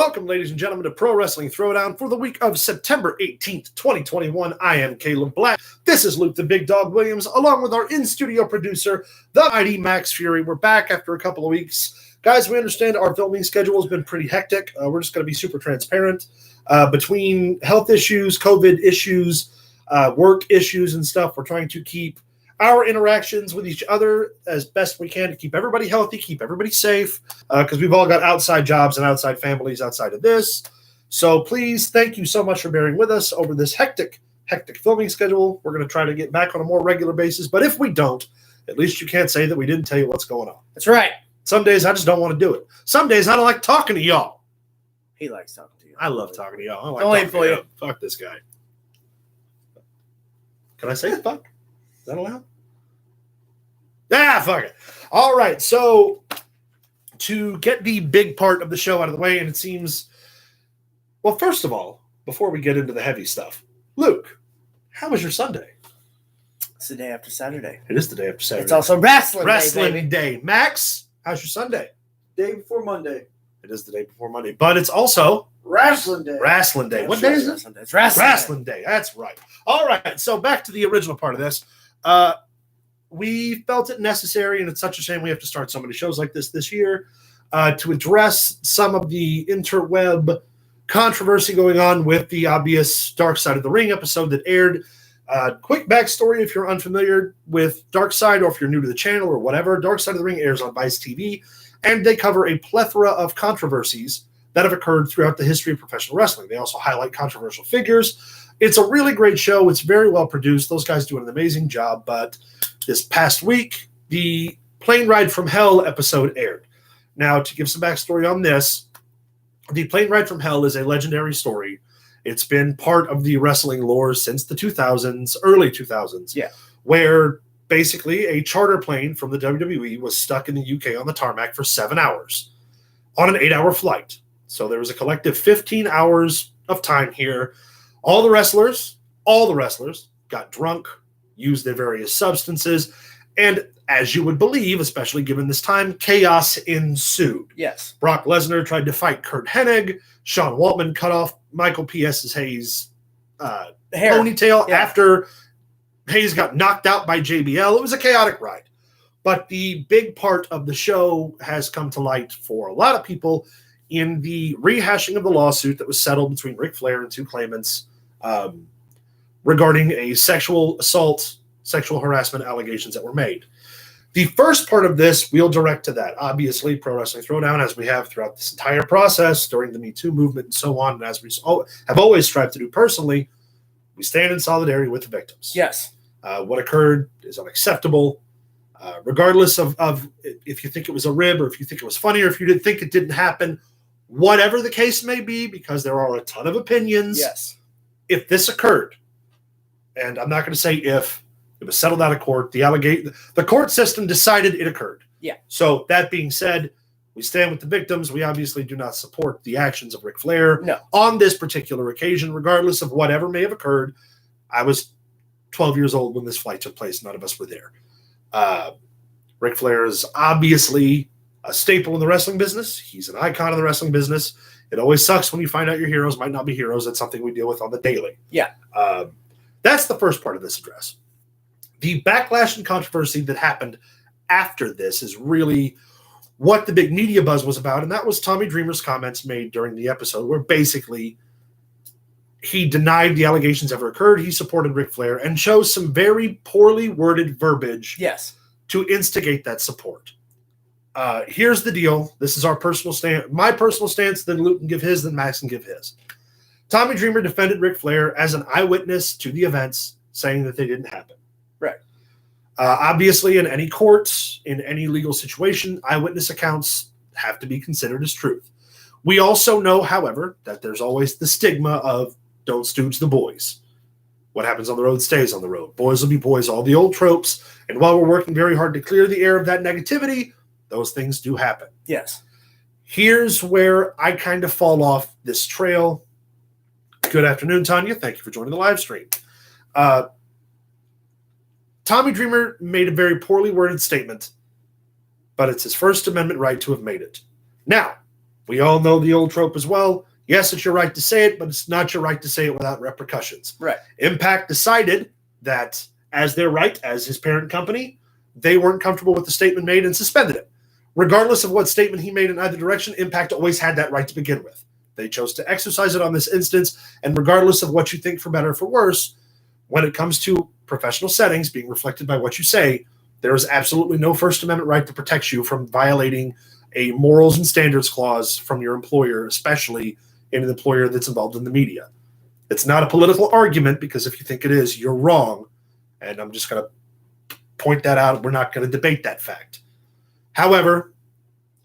Welcome, ladies and gentlemen, to Pro Wrestling Throwdown for the week of September 18th, 2021. I am Caleb Black. This is Luke the Big Dog Williams, along with our in-studio producer, the mighty Max Fury. We're back after a couple of weeks. Guys, we understand our filming schedule has been pretty hectic. We're just going to be super transparent. Between health issues, COVID issues, work issues and stuff, we're trying to keep our interactions with each other as best we can to keep everybody healthy, keep everybody safe, because we've all got outside jobs and outside families outside of this. So please, thank you so much for bearing with us over this hectic filming schedule. We're going to try to get back on a more regular basis, but if we don't, at least you can't say that we didn't tell you what's going on. That's right. Some days I just don't want to do it. Some days I don't like talking to y'all. He likes talking to you. I love talking to y'all. I like Don't wait for you. Fuck this guy. Can I say fuck? Is that allowed? Fuck it. All right, so to get the big part of the show out of the way, and it seems, well, first of all, before we get into the heavy stuff, Luke, how was your Sunday? It's the day after Saturday. It is the day after Saturday. It's also wrestling day. Max, how's your Sunday? Day before Monday. It is the day before Monday, but it's also Wrestling day. Wrestling day. What day is it? It's wrestling Day. That's right. All right, so back to the original part of this. We felt it necessary, and it's such a shame we have to start so many shows like this year, to address some of the interweb controversy going on with the obvious Dark Side of the Ring episode that aired. Quick backstory if you're unfamiliar with Dark Side, or if you're new to the channel or whatever, Dark Side of the Ring airs on Vice TV, and they cover a plethora of controversies that have occurred throughout the history of professional wrestling. They also highlight controversial figures. It's a really great show. It's very well produced. Those guys do an amazing job, but this past week, the Plane Ride from Hell episode aired. Now, to give some backstory on this, the Plane Ride from Hell is a legendary story. It's been part of the wrestling lore since the 2000s, early 2000s, where basically a charter plane from the WWE was stuck in the UK on the tarmac for 7 hours on an 8-hour flight. So there was a collective 15 hours of time here. All the wrestlers got drunk, used their various substances, and as you would believe, especially given this time, chaos ensued. Yes. Brock Lesnar tried to fight Kurt Hennig. Sean Waltman cut off Michael P.S.'s Hayes' ponytail after Hayes got knocked out by JBL. It was a chaotic ride. But the big part of the show has come to light for a lot of people in the rehashing of the lawsuit that was settled between Ric Flair and two claimants regarding a sexual assault, sexual harassment allegations that were made. The first part of this, we'll direct to that. Obviously, Pro Wrestling Throwdown, as we have throughout this entire process, during the Me Too movement and so on, and as we have always strived to do personally, we stand in solidarity with the victims. Yes. What occurred is unacceptable, regardless of if you think it was a rib or if you think it was funny or if you didn't think it didn't happen, whatever the case may be, because there are a ton of opinions. Yes. If this occurred, and I'm not going to say if, it was settled out of court, the court system decided it occurred. Yeah. So that being said, we stand with the victims. We obviously do not support the actions of Ric Flair on this particular occasion, regardless of whatever may have occurred. I was 12 years old when this flight took place. None of us were there. Ric Flair is obviously a staple in the wrestling business. He's an icon of the wrestling business. It always sucks when you find out your heroes might not be heroes. That's something we deal with on the daily. Yeah. That's the first part of this address. The backlash and controversy that happened after this is really what the big media buzz was about, and that was Tommy Dreamer's comments made during the episode, where basically he denied the allegations ever occurred. He supported Ric Flair and chose some very poorly worded verbiage to instigate that support. Here's the deal. This is our personal stance, my personal stance, then Luke can give his, then Max can give his. Tommy Dreamer defended Ric Flair as an eyewitness to the events, saying that they didn't happen. Right. Obviously, in any court, in any legal situation, eyewitness accounts have to be considered as truth. We also know, however, that there's always the stigma of don't stooge the boys. What happens on the road stays on the road. Boys will be boys, all the old tropes. And while we're working very hard to clear the air of that negativity, those things do happen. Yes. Here's where I kind of fall off this trail. Good afternoon, Tanya. Thank you for joining the live stream. Tommy Dreamer made a very poorly worded statement, but it's his First Amendment right to have made it. Now, We all know the old trope as well. Yes, it's your right to say it, but it's not your right to say it without repercussions. Right. Impact decided that as their right, as his parent company, they weren't comfortable with the statement made and suspended it. Regardless of what statement he made in either direction, Impact always had that right to begin with. They chose to exercise it on this instance, and regardless of what you think for better or for worse, when it comes to professional settings being reflected by what you say, there is absolutely no First Amendment right to protect you from violating a morals and standards clause from your employer, especially in an employer that's involved in the media. It's not a political argument, because if you think it is, you're wrong. And I'm just going to point that out. We're not going to debate that fact. However,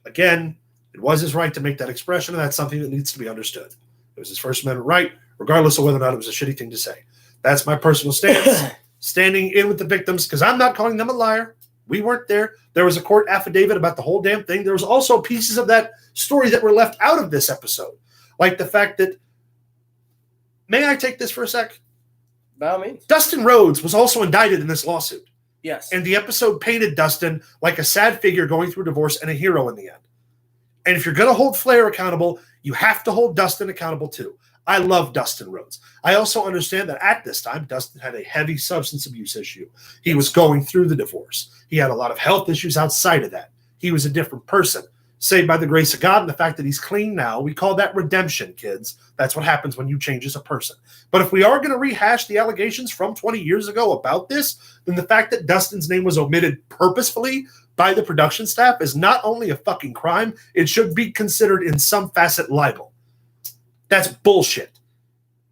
again, it was his right to make that expression, and that's something that needs to be understood. It was his First Amendment right, regardless of whether or not it was a shitty thing to say. That's my personal stance. Standing in with the victims, because I'm not calling them a liar. We weren't there. There was a court affidavit about the whole damn thing. There was also pieces of that story that were left out of this episode. Like the fact that, may I take this for a sec? By all means. Dustin Rhodes was also indicted in this lawsuit. Yes. And the episode painted Dustin like a sad figure going through divorce and a hero in the end. And if you're going to hold Flair accountable, you have to hold Dustin accountable too. I love Dustin Rhodes. I also understand that at this time, Dustin had a heavy substance abuse issue. He was going through the divorce. He had a lot of health issues outside of that. He was a different person. Saved by the grace of God and the fact that he's clean now, we call that redemption, kids. That's what happens when you change as a person. But if we are going to rehash the allegations from 20 years ago about this, then the fact that Dustin's name was omitted purposefully by the production staff is not only a fucking crime, it should be considered in some facet libel. That's bullshit.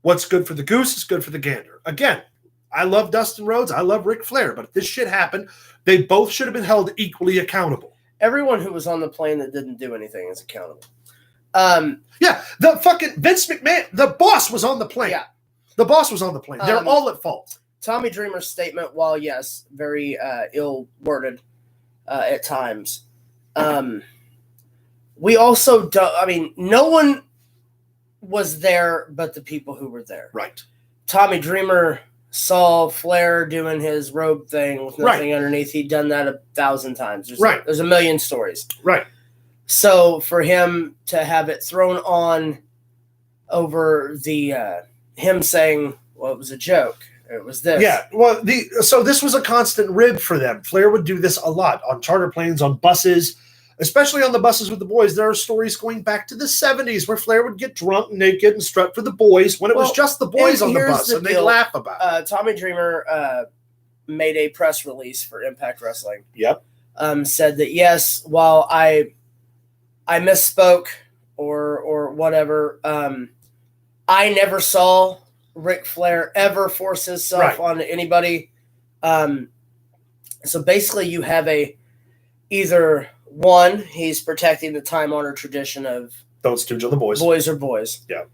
What's good for the goose is good for the gander. Again, I love Dustin Rhodes. I love Ric Flair. But if this shit happened, they both should have been held equally accountable. Everyone who was on the plane that didn't do anything is accountable. Yeah, the fucking Vince McMahon, the boss was on the plane. Yeah. The boss was on the plane. They're all at fault. Tommy Dreamer's statement, while yes, very ill-worded at times, we also don't, I mean, no one was there but the people who were there. Right. Tommy Dreamer saw Flair doing his robe thing with nothing underneath. He'd done that 1,000 times. There's a million stories. Right. So for him to have it thrown on over the him saying, well, it was a joke. It was this. Yeah. Well, so this was a constant rib for them. Flair would do this a lot on charter planes, on buses, especially on the buses with the boys. There are stories going back to the 70s where Flair would get drunk, naked, and strut for the boys when it was just the boys on the bus, and they laugh about it. Tommy Dreamer made a press release for Impact Wrestling. Yep. Said that, yes, while I misspoke or whatever, I never saw Ric Flair ever force himself on anybody. So basically you have either one, he's protecting the time-honored tradition of don't stooge on the boys. Boys are boys. Yeah.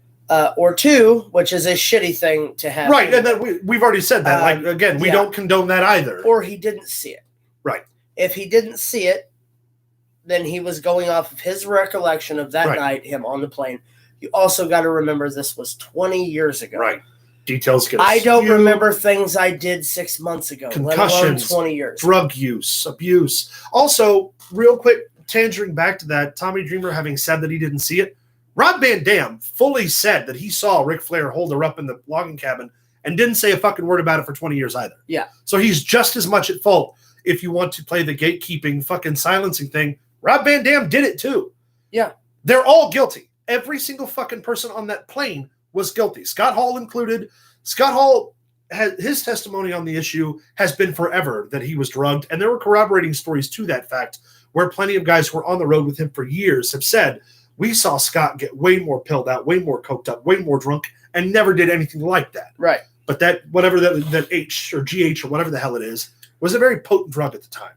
Or two, which is a shitty thing to have. Right, and then we've already said that. Like, again, we don't condone that either. Or he didn't see it. Right. If he didn't see it, then he was going off of his recollection of that night, him on the plane. You also got to remember this was 20 years ago. Right. Details get I don't remember things I did 6 months ago, concussions, let alone 20 years. Drug use, abuse. Also, real quick, tangering back to that, Tommy Dreamer having said that he didn't see it, Rob Van Dam fully said that he saw Ric Flair hold her up in the logging cabin and didn't say a fucking word about it for 20 years either. Yeah. So he's just as much at fault if you want to play the gatekeeping fucking silencing thing. Rob Van Dam did it too. Yeah. They're all guilty. Every single fucking person on that plane was guilty. Scott Hall included. Scott Hall, his testimony on the issue has been forever that he was drugged, and there were corroborating stories to that fact where plenty of guys who were on the road with him for years have said, we saw Scott get way more pilled out, way more coked up, way more drunk, and never did anything like that. Right. But that, whatever that H or GH or whatever the hell it is, was a very potent drug at the time.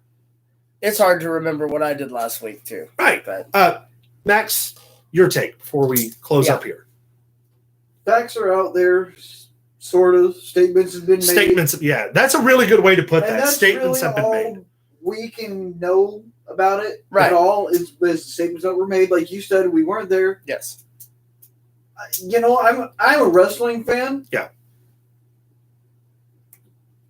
It's hard to remember what I did last week, too. Right. But Max, your take before we close up here. Facts are out there, sort of. Statements have been made. Statements, yeah. That's a really good way to put that. That's Statements really have been all made. We can know about it Right. at all is statements that were made. Like you said, we weren't there. yes. You know, I'm a wrestling fan. Yeah.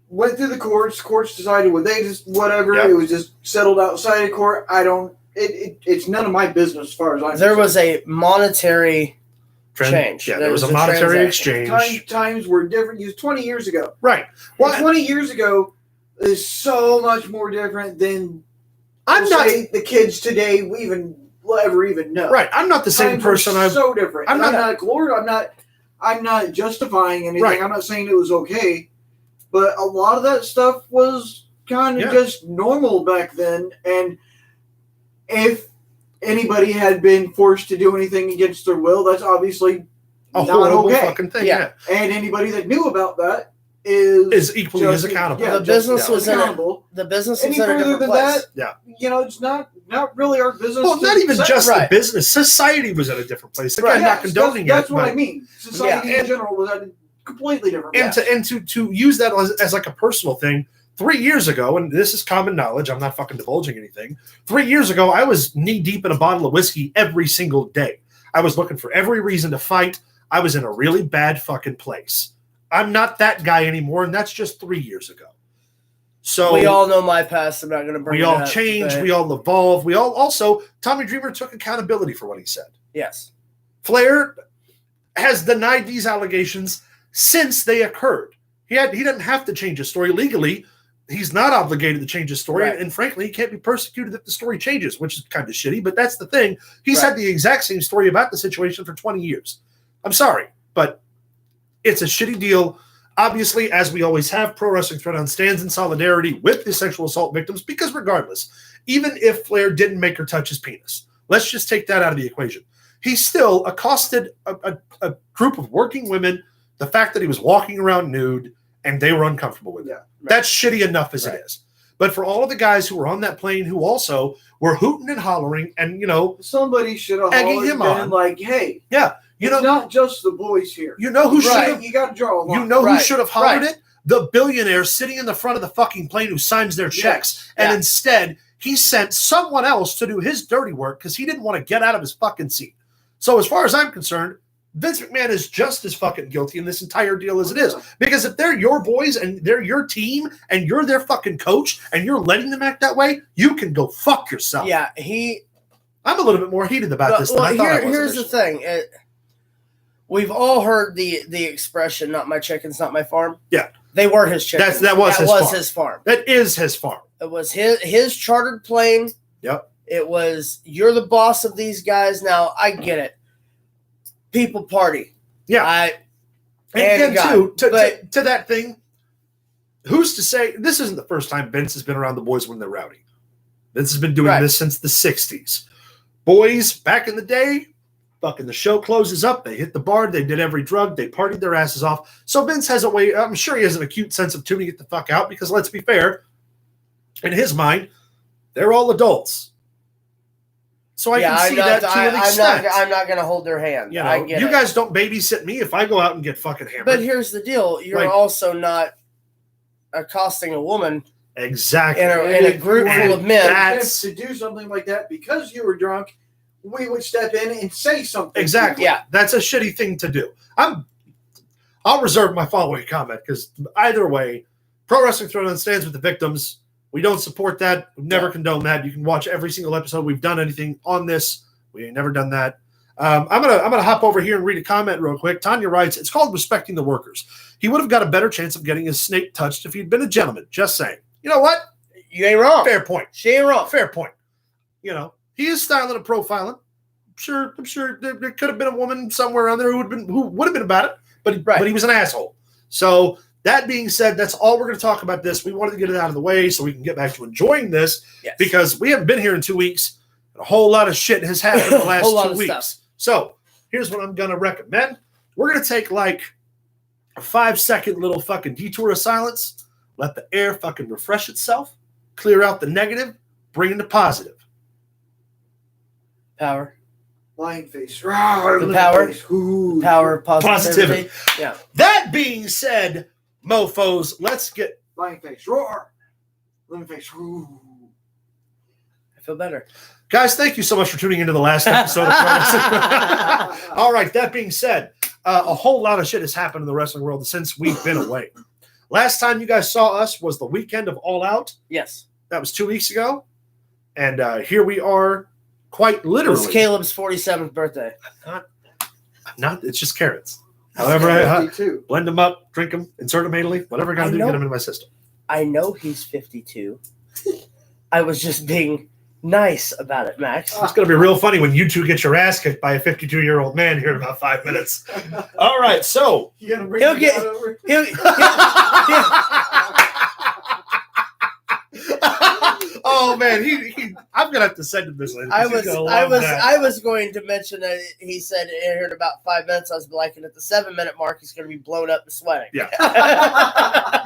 Went through the courts. Courts decided what they just whatever. Yeah. It was just settled outside of court. I don't it's none of my business as far as I'm There concerned. was a monetary change. Yeah, there was a monetary exchange. Times were different. It was 20 years ago. Right. Well, Well, 20 years ago is so much more different than I'm not the kids today will ever even know. right. I'm not the same Times were person. so different. I'm I'm not- not glorifying. I'm not justifying anything. Right. I'm not saying it was okay, but a lot of that stuff was kind of Yeah. just normal back then. And if anybody had been forced to do anything against their will, that's obviously a not horrible okay. fucking thing. Yeah. Yeah. And anybody that knew about that is Equally as accountable. The business was in it. accountable. The business Any was in a further different than place. that, it's not really our business. Well, not even just Right. the business. Society was at a different place. Again, Right. not condoning that's it. what but- I mean. Society Yeah. in general was at a completely different And place. to use that as like a personal thing, 3 years ago, and this is common knowledge, I'm not fucking divulging anything. 3 years ago, I was knee deep in a bottle of whiskey every single day. I was looking for every reason to fight. I was in a really bad fucking place. I'm not that guy anymore, and that's just 3 years ago. So We all know my past. I'm not going to bring we it all up, change, but we all evolve, we all also Tommy Dreamer took accountability for what he said. yes. Flair has denied these allegations since they occurred. He didn't have to change his story legally. He's not obligated to change his story, Right. and frankly, he can't be persecuted if the story changes, which is kind of shitty. But that's the thing. He's Right. had the exact same story about the situation for 20 years. I'm sorry, but it's a shitty deal. Obviously, as we always have, Pro Wrestling Throwdown stands in solidarity with the sexual assault victims because regardless, even if Flair didn't make her touch his penis, let's just take that out of the equation. He still accosted a group of working women, the fact that he was walking around nude, and they were uncomfortable with it. Yeah, right. That's shitty enough as Right. it is. But for all of the guys who were on that plane who also were hooting and hollering and, Somebody should have Egging always him been on. like, "Hey, it's not just the boys here. who should Right? have You got to draw a line. who Right. should have hollered Right. it? The billionaire sitting in the front of the fucking plane who signs their checks. And Yeah. instead, he sent someone else to do his dirty work because he didn't want to get out of his fucking seat. So as far as I'm concerned, Vince McMahon is just as fucking guilty in this entire deal as it is. Because if they're your boys and they're your team and you're their fucking coach and you're letting them act that way, you can go fuck yourself. Yeah, I'm a little bit more heated about this than I thought I was. here's the thing. We've all heard the expression, "Not my chickens, not my farm." Yeah. They were his chickens. That was his farm. his farm. That is his farm. It was his chartered plane. Yep. It was, you're the boss of these guys. Now, I get it. People party. Yeah. And God, too, but to that thing, who's to say this isn't the first time Vince has been around the boys when they're rowdy? Vince has been doing Right. this since the 60s. Boys, back in the day, fucking the show closes up, they hit the bar, they did every drug, they partied their asses off. So Vince has a way, I'm sure he has an acute sense of tuning it the fuck out because let's be fair, in his mind, they're all adults. So I can see that to an extent. I'm not going to hold their hand. You know, I get you it. guys don't babysit me if I go out and get fucking hammered. But here's the deal. You're Like- also not accosting a woman exactly. in a group full of men. That's- to do something like that because you were drunk, we would step in and say something. Exactly. Yeah. That's a shitty thing to do. I'll reserve my following comment because either way, Pro Wrestling Throwdown stands with the victims. We don't support that. We've never condoned that. You can watch every single episode we've done anything on this. We ain't never done that. I'm gonna hop over here and read a comment real quick. Tanya writes, "It's called respecting the workers. He would have got a better chance of getting his snake touched if he'd been a gentleman. Just saying. You know what? You ain't wrong. Fair point. She ain't wrong. Fair point. You know, he is styling and profiling. I'm sure there could have been a woman somewhere around there who would have been about it, but he was an asshole. So that being said, that's all we're going to talk about this. We wanted to get it out of the way so we can get back to enjoying this Yes. because we haven't been here in 2 weeks. And a whole lot of shit has happened in the last Whole lot 2 of weeks. stuff. So here's what I'm going to recommend. We're going to take like a 5-second little fucking detour of silence, let the air fucking refresh itself, clear out the negative, bring in the positive. Power. Lion face. The power. Ooh. Power of Positivity. positivity. Yeah. That being said, mofos, let's get Lion face. Roar. Lion face. Ooh. I feel better. guys. Thank you so much for tuning into the last episode of Pro Wrestling. All right. That being said, a whole lot of shit has happened in the wrestling world since we've been away. Last time you guys saw us was the weekend of All Out. Yes. That was 2 weeks ago. And here we are, quite literally. It's Caleb's 47th birthday. Not. It's just carrots. However, I 52. blend them up, drink them, insert them anally, whatever I got to do to get them into my system. I know he's 52. I was just being nice about it, Max. It's going to be real funny when you two get your ass kicked by a 52-year-old man here in about 5 minutes. All right, so You gonna bring He'll the get- dad over? oh man, he I'm gonna have to send him this later. I 'cause he's was gonna I love was that. I was going to mention that he said here in about 5 minutes. I was like, and at the 7-minute mark, he's going to be blown up and sweating. Yeah.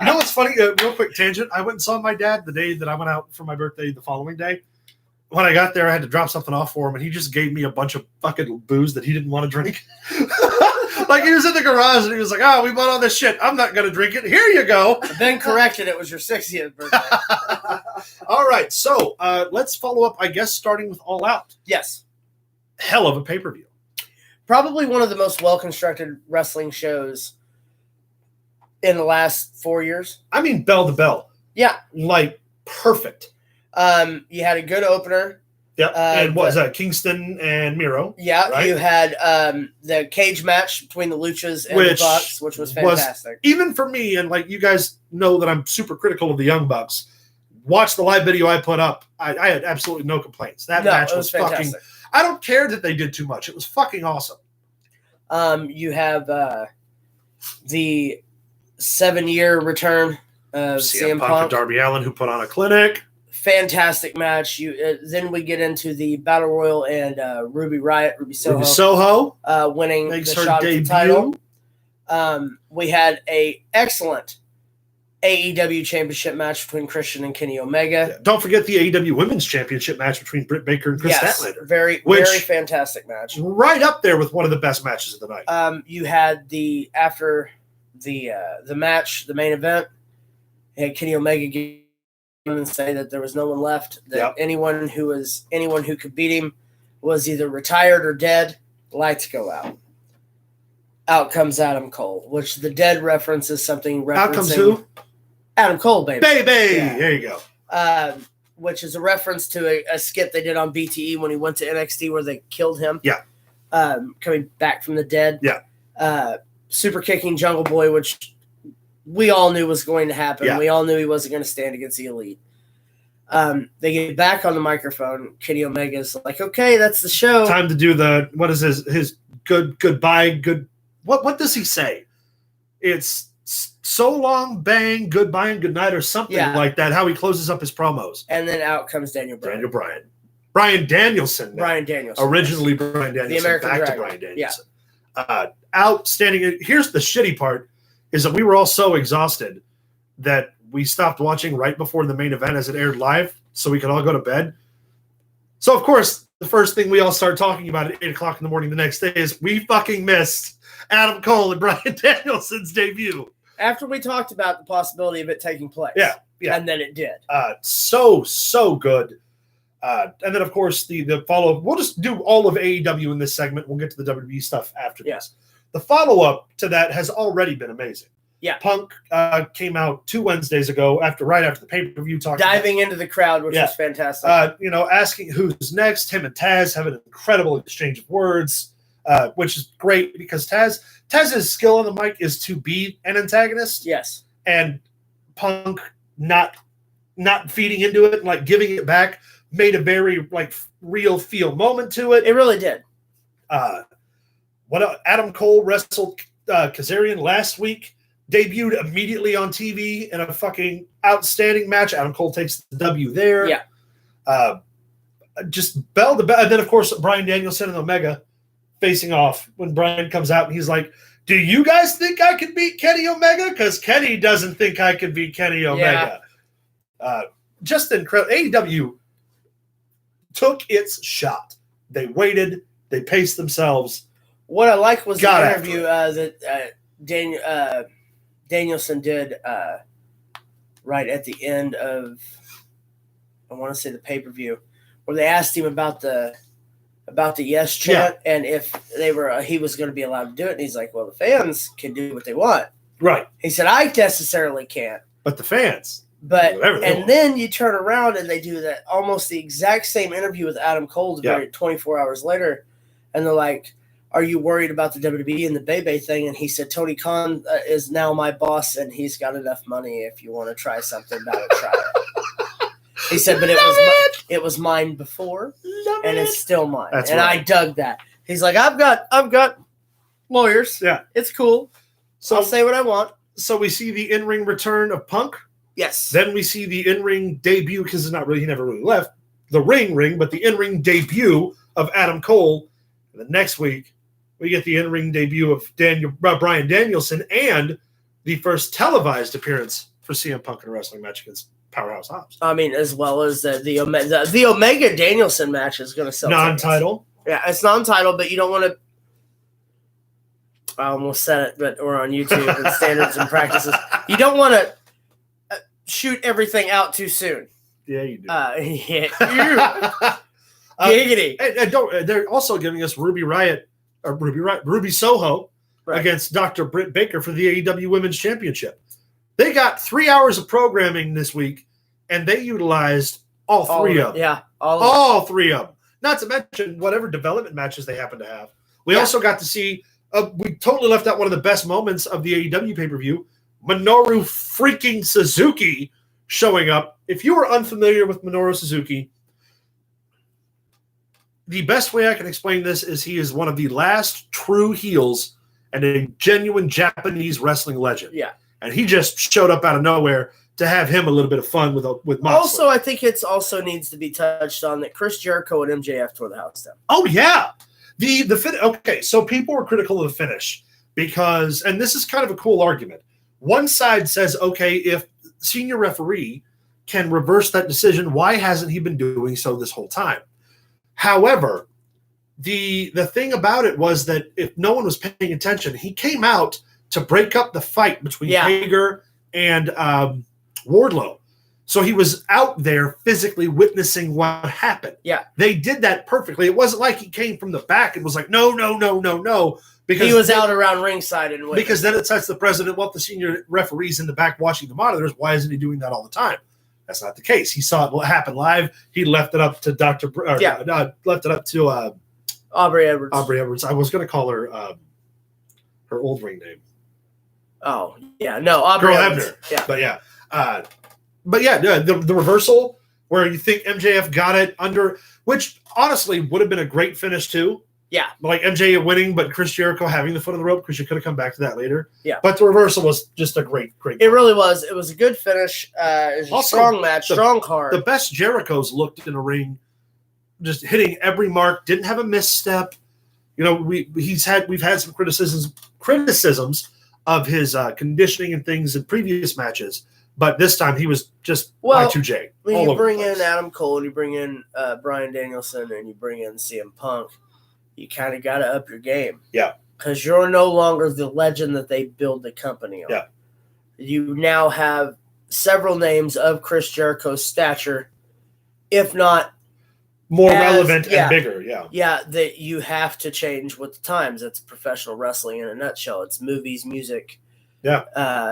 You know what's funny? Real quick tangent. I went and saw my dad the day that I went out for my birthday. The following day, when I got there, I had to drop something off for him, and he just gave me a bunch of fucking booze that he didn't want to drink. Like he was in the garage and he was like, "Oh, we bought all this shit. I'm not gonna drink it. Here you go." Then corrected, it was your 60th birthday. All right, so let's follow up. I guess starting with All Out. Yes, Hell of a pay-per-view. probably one of the most well-constructed wrestling shows in the last 4 years. I mean, bell to bell. Yeah, Like perfect. you had a good opener. Yep. And what was but- that? Kingston and Miro. Yeah, Right. you had the cage match between the Luchas and Which the Bucks, which was was- fantastic. Even for me, and like you guys know that I'm super critical of the Young Bucks. Watch the live video I put up. I had absolutely no complaints. That match it was was fucking. fantastic. I don't care that they did too much. It was fucking awesome. You have the 7-year return of CM Punk Punk. and Darby Allin, who put on a clinic. Fantastic match. You then we get into the Battle Royal and Ruby Soho, Ruby Soho winning makes the her shot at the debut. title. We had a excellent AEW Championship match between Christian and Kenny Omega. Yeah. Don't forget the AEW Women's Championship match between Britt Baker and Chris Statlander. very Which- fantastic match. Right up there with one of the best matches of the night. You had after the match, the main event, you had Kenny Omega get and say that there was no one left. That Yep. anyone who could beat him was either retired or dead. Lights go out. Out comes Adam Cole, which the dead reference is something referencing Out comes who? Adam Cole, baby. Baby! Yeah. There you go. Which is a reference to a skit they did on BTE when he went to NXT where they killed him. Yeah. Coming back from the dead. Yeah. Super kicking Jungle Boy, which we all knew was going to happen. Yeah. We all knew he wasn't going to stand against the Elite. They get back on the microphone. Kenny Omega's like, okay, that's the show. Time to do the, what is his goodbye, good, what does he say? It's so long, bang, goodbye, and good night, or something like that, how he closes up his promos. And then out comes Daniel Bryan. Brian Danielson. Brian Danielson. Originally Brian Danielson. American back Dragon. to Brian Danielson. Outstanding. Here's the shitty part, is that we were all so exhausted that we stopped watching right before the main event as it aired live so we could all go to bed. So, of course, the first thing we all start talking about at 8 o'clock in the morning the next day is we fucking missed Adam Cole and Brian Danielson's debut. After we talked about the possibility of it taking place. Yeah. And then it did. So good. And then, of course, the follow-up. We'll just do all of AEW in this segment. We'll get to the WWE stuff after this. The follow-up to that has already been amazing. Yeah. Punk came out 2 Wednesdays ago right after the pay-per-view, talking diving into the crowd, which was fantastic. Asking who's next. Him and Taz have an incredible exchange of words, which is great because Taz's skill on the mic is to be an antagonist. Yes. And Punk not feeding into it and like giving it back made a very like real feel moment to it. It really did. Adam Cole wrestled Kazarian last week, debuted immediately on TV in a fucking outstanding match. Adam Cole takes the W there. Yeah. Just bell to bell. And then, of course, Brian Danielson and Omega facing off when Brian comes out and he's like, do you guys think I can beat Kenny Omega? Because Kenny doesn't think I can beat Kenny Omega. Just incredible. AEW took its shot. They waited. They paced themselves. What I like was the interview that Danielson did right at the end of, I want to say the pay-per-view, where they asked him about the yes chant and if he was going to be allowed to do it. And he's like, well, the fans can do what they want. Right. He said, I necessarily can't. But the fans. But Whatever they and want. then you turn around and they do that almost the exact same interview with Adam Cole 24 hours later, and they're like, "Are you worried about the WWE and the Bebe thing?" And he said, "Tony Khan is now my boss, and he's got enough money. If you want to try something about it, try it." He said, "But it was mine before, and it's still mine." That's and right. I dug that. He's like, "I've got lawyers. Yeah. It's cool. So I'll say what I want." So we see the in-ring return of Punk. Yes. Then we see the in-ring debut, because it's not really, he never really left the ring, but the in-ring debut of Adam Cole. And the next week, we get the in-ring debut of Bryan Danielson and the first televised appearance for CM Punk in a wrestling match against Powerhouse Hobbs. I mean, as well as the Omega Danielson match is going to sell Non-title. Yeah, it's non-title, but you don't want to. I almost said it, but we're on YouTube and standards and practices. You don't want to shoot everything out too soon. Yeah, you do. Giggity. And they're also giving us Ruby Soho against Dr. Britt Baker for the AEW Women's Championship. They got 3 hours of programming this week, and they utilized all three of them. Yeah, all three of them. Not to mention whatever development matches they happen to have. We also got to see. We totally left out one of the best moments of the AEW pay-per-view. Minoru freaking Suzuki showing up. If you are unfamiliar with Minoru Suzuki, the best way I can explain this is he is one of the last true heels and a genuine Japanese wrestling legend. Yeah. And he just showed up out of nowhere to have him a little bit of fun with Moxley. Also, I think it also needs to be touched on that Chris Jericho and MJF tore the house down. Oh, yeah. Okay, so people were critical of the finish because, and this is kind of a cool argument. One side says, okay, if senior referee can reverse that decision, why hasn't he been doing so this whole time? However, the thing about it was that if no one was paying attention, he came out to break up the fight between Hager and Wardlow. So he was out there physically witnessing what happened. Yeah. They did that perfectly. It wasn't like he came from the back and was like, no. Because he was out around ringside and witnessed. Because then it sets the precedent. Well, if the senior referee's in the back watching the monitors, why isn't he doing that all the time? That's not the case. He saw it happen live. He left it up to left it up to Aubrey Edwards. Aubrey Edwards. I was going to call her her old ring name. Oh yeah, no, Aubrey Edwards. Yeah, but yeah, the reversal where you think MJF got it under, which honestly would have been a great finish too. Yeah, like MJF winning, but Chris Jericho having the foot of the rope, because you could have come back to that later. Yeah, but the reversal was just a great. It really was. It was a good finish. It was also, a strong match, strong card. The best Jericho's looked in a ring, just hitting every mark. Didn't have a misstep. You know, we've had some criticisms of his conditioning and things in previous matches, but this time he was just Y2J. When you bring in Adam Cole and you bring in Bryan Danielson and you bring in CM Punk, you kind of got to up your game. Yeah. Because you're no longer the legend that they build the company on. Yeah. You now have several names of Chris Jericho's stature, if not more relevant and bigger. Yeah. Yeah, that you have to change with the times. That's professional wrestling in a nutshell. It's movies, music. Yeah.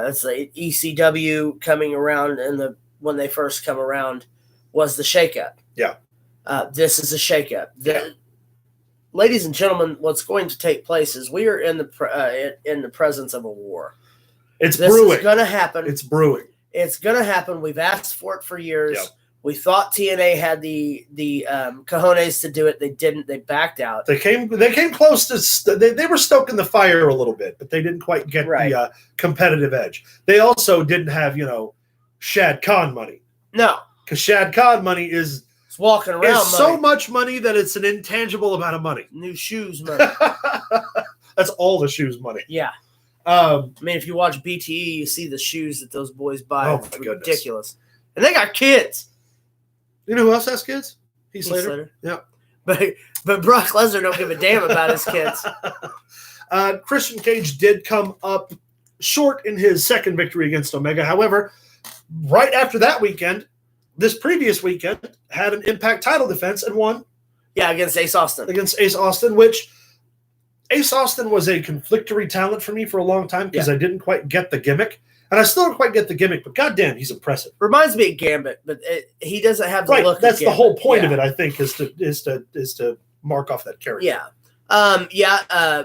It's like ECW coming around, and when they first come around was the shakeup. Yeah. This is a shakeup. Ladies and gentlemen, what's going to take place is we are in the presence of a war. This brewing. It's going to happen. It's brewing. It's going to happen. We've asked for it for years. Yep. We thought TNA had the cojones to do it. They didn't. They backed out. They came close to. They were stoking the fire a little bit, but they didn't quite get the competitive edge. They also didn't have Shad Khan money. No, because Shad Khan money is walking around. So much money that it's an intangible amount of money. New shoes money. That's all the shoes money. Yeah. I mean, if you watch BTE, you see the shoes that those boys buy. Oh, it's ridiculous. And they got kids. You know who else has kids? Heath Slater. Yeah. But Brock Lesnar don't give a damn about his kids. Christian Cage did come up short in his second victory against Omega. However, right after that weekend, this previous weekend, had an Impact title defense and won. Yeah, against Ace Austin. Which Ace Austin was a conflictory talent for me for a long time because I didn't quite get the gimmick. And I still don't quite get the gimmick, but goddamn, he's impressive. Reminds me of Gambit, but he doesn't have the Right, look. that's of the whole Gambit. point of it. I think is to mark off that character. Yeah.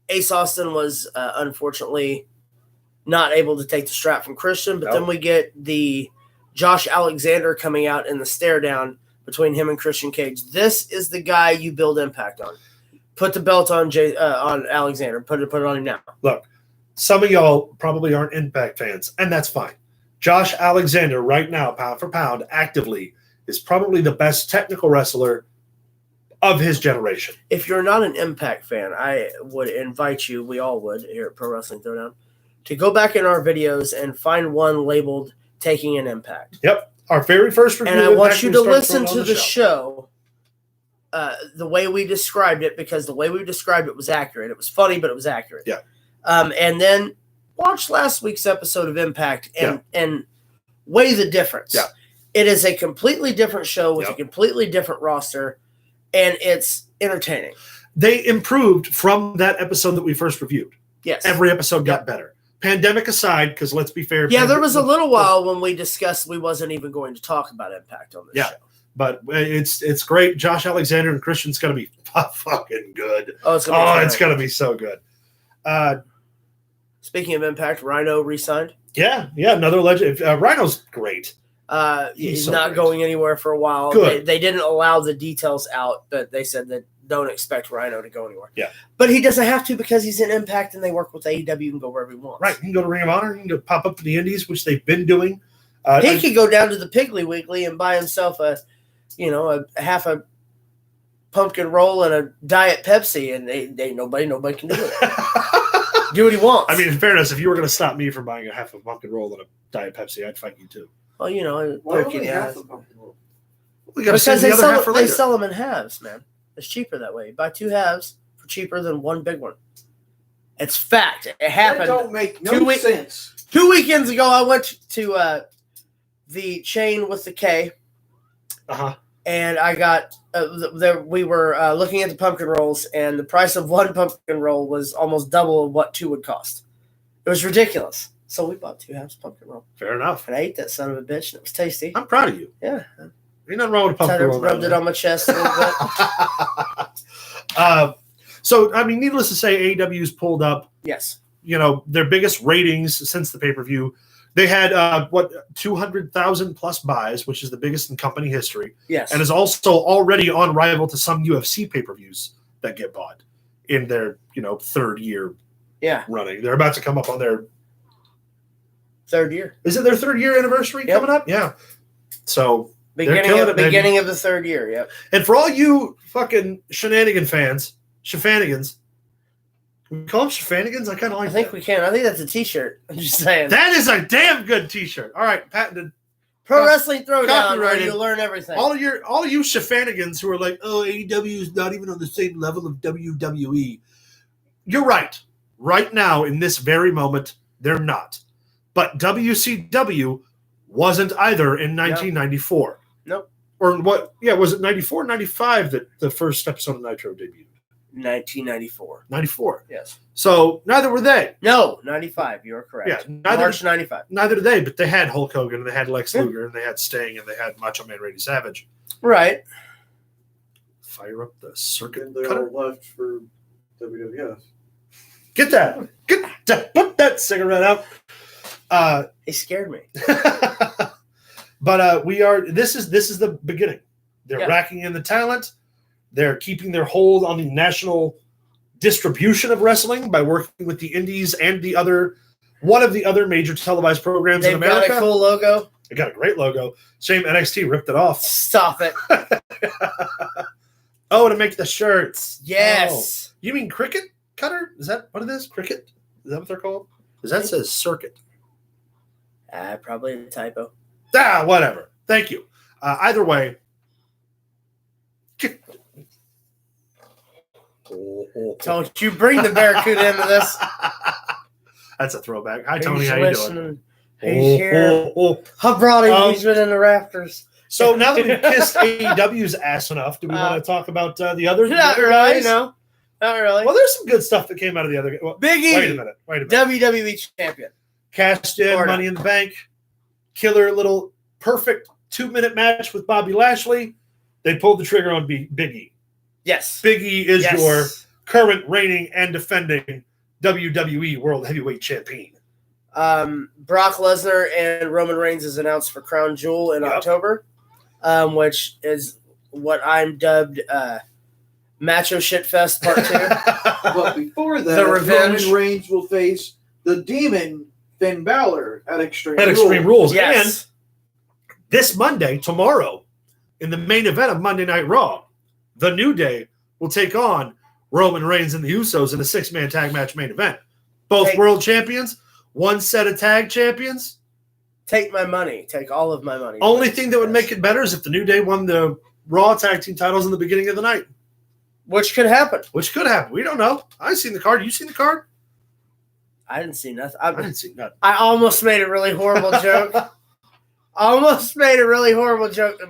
Ace Austin was unfortunately not able to take the strap from Christian, but then we get the Josh Alexander coming out in the stare down between him and Christian Cage. This is the guy you build Impact on. Put the belt on Alexander. Put it on him now. Look, some of y'all probably aren't Impact fans, and that's fine. Josh Alexander right now, pound for pound, actively is probably the best technical wrestler of his generation. If you're not an Impact fan, I would invite you, we all would here at Pro Wrestling Throwdown, to go back in our videos and find one labeled Taking an Impact. Yep. Our very first review. And I want you to listen to the show the way we described it, because the way we described it was accurate. It was funny, but it was accurate. Yeah. And then watch last week's episode of Impact and weigh the difference. Yeah. It is a completely different show with a completely different roster, and it's entertaining. They improved from that episode that we first reviewed. Yes. Every episode got better. Pandemic aside, because let's be fair. Yeah, there was a little while when we discussed we wasn't even going to talk about Impact on this show. But it's great. Josh Alexander and Christian's going to be fucking good. Oh, it's going to be so good. Speaking of Impact, Rhino re-signed. Yeah, another legend. Rhino's great. He's so not great. going anywhere for a while. Good. They didn't allow the details out, but they said that don't expect Rhino to go anywhere. Yeah. But he doesn't have to, because he's in Impact and they work with AEW and go wherever he wants. Right. He can go to Ring of Honor. He can go pop up to the Indies, which they've been doing. He could go down to the Piggly Wiggly and buy himself a half a pumpkin roll and a Diet Pepsi, and they nobody can do it. Do what he wants. I mean, in fairness, if you were going to stop me from buying a half a pumpkin roll and a Diet Pepsi, I'd fight you too. Well, Why turkey only half has. a pumpkin roll? We got to save Because the other half for they later. sell them in halves, man. It's cheaper that way. You buy 2 halves for cheaper than one big one. It's fact. It That happened. don't make no sense. 2 weekends ago, I went to the chain with the K, and I got we were looking at the pumpkin rolls, and the price of one pumpkin roll was almost double of what 2 would cost. It was ridiculous. So we bought 2 halves pumpkin roll. Fair enough. And I ate that son of a bitch, and it was tasty. I'm proud of you. Yeah. Ain't nothing wrong with a pumpkin roll. Rubbed it on my chest a little bit. So, I mean, needless to say, AEW's pulled up, Yes. their biggest ratings since the pay-per-view. They had, 200,000 plus buys, which is the biggest in company history. Yes. And is also already on rival to some UFC pay-per-views that get bought in their, third year running. They're about to come up on their 3rd year. Is it their 3rd year anniversary coming up? Yeah. So Beginning of the 3rd year, yep. and for all you fucking shenanigans fans, can we call them shenanigans? I kind of like I think that. we can. I think that's a T-shirt. I'm just saying. That is a damn good T-shirt. All right, patented. Pro Wrestling Throwdown, where copyrighted. you learn everything. All you shenanigans who are like, oh, AEW is not even on the same level of WWE. You're right. Right now, in this very moment, they're not. But WCW wasn't either in 1994. Nope. Or what? Yeah, was it 94 or 95 that the first episode of Nitro debuted? 1994. 94. Yes. So neither were they. No, 95. You're correct. Yeah, March 95. Neither did they, but they had Hulk Hogan, and they had Lex Luger, and they had Sting, and they had Macho Man Randy Savage. Right. Fire up the circuit. And they all left for WWF. Get that. Put that cigarette out. He scared me. But this is the beginning. They're racking in the talent. They're keeping their hold on the national distribution of wrestling by working with the indies and one of the other major televised programs in America. They've got a cool logo. They got a great logo. Shame NXT ripped it off. Stop it. Oh, to make the shirts. Yes. Oh. You mean Cricket Cutter? Is that what it is? Cricket? Is that what they're called? Because that says circuit. Probably a typo. Whatever. Thank you. Either way. Don't you bring the Barracuda into this. That's a throwback. Hi, Tony. How you doing? He's here. I brought him. He's been in the rafters. So now that we've kissed AEW's ass enough, do we want to talk about the other Not really, guys? no. Not really. Well, there's some good stuff that came out of the other. Well, Big E. Wait a minute. WWE champion. cashed in Florida. Money in the Bank, killer little perfect 2-minute match with Bobby Lashley. They pulled the trigger on Big E. Yes. Big E is Yes. your current reigning and defending WWE World Heavyweight Champion. Brock Lesnar and Roman Reigns is announced for Crown Jewel in October, which is what I'm dubbed Macho Shit Fest Part 2. But before that, The Revenge. Roman Reigns will face the Demon Finn Balor at Extreme Rules. Yes. And this Monday, tomorrow, in the main event of Monday Night Raw, The New Day will take on Roman Reigns and the Usos in a 6-man tag match main event. Both world champions, one set of tag champions. Take my money. Take all of my money. Only thing that would make it better is if the New Day won the Raw tag team titles in the beginning of the night. Which could happen. Which could happen. We don't know. I've seen the card. You seen the card? I didn't see nothing. I didn't see nothing. I almost made a really horrible joke. that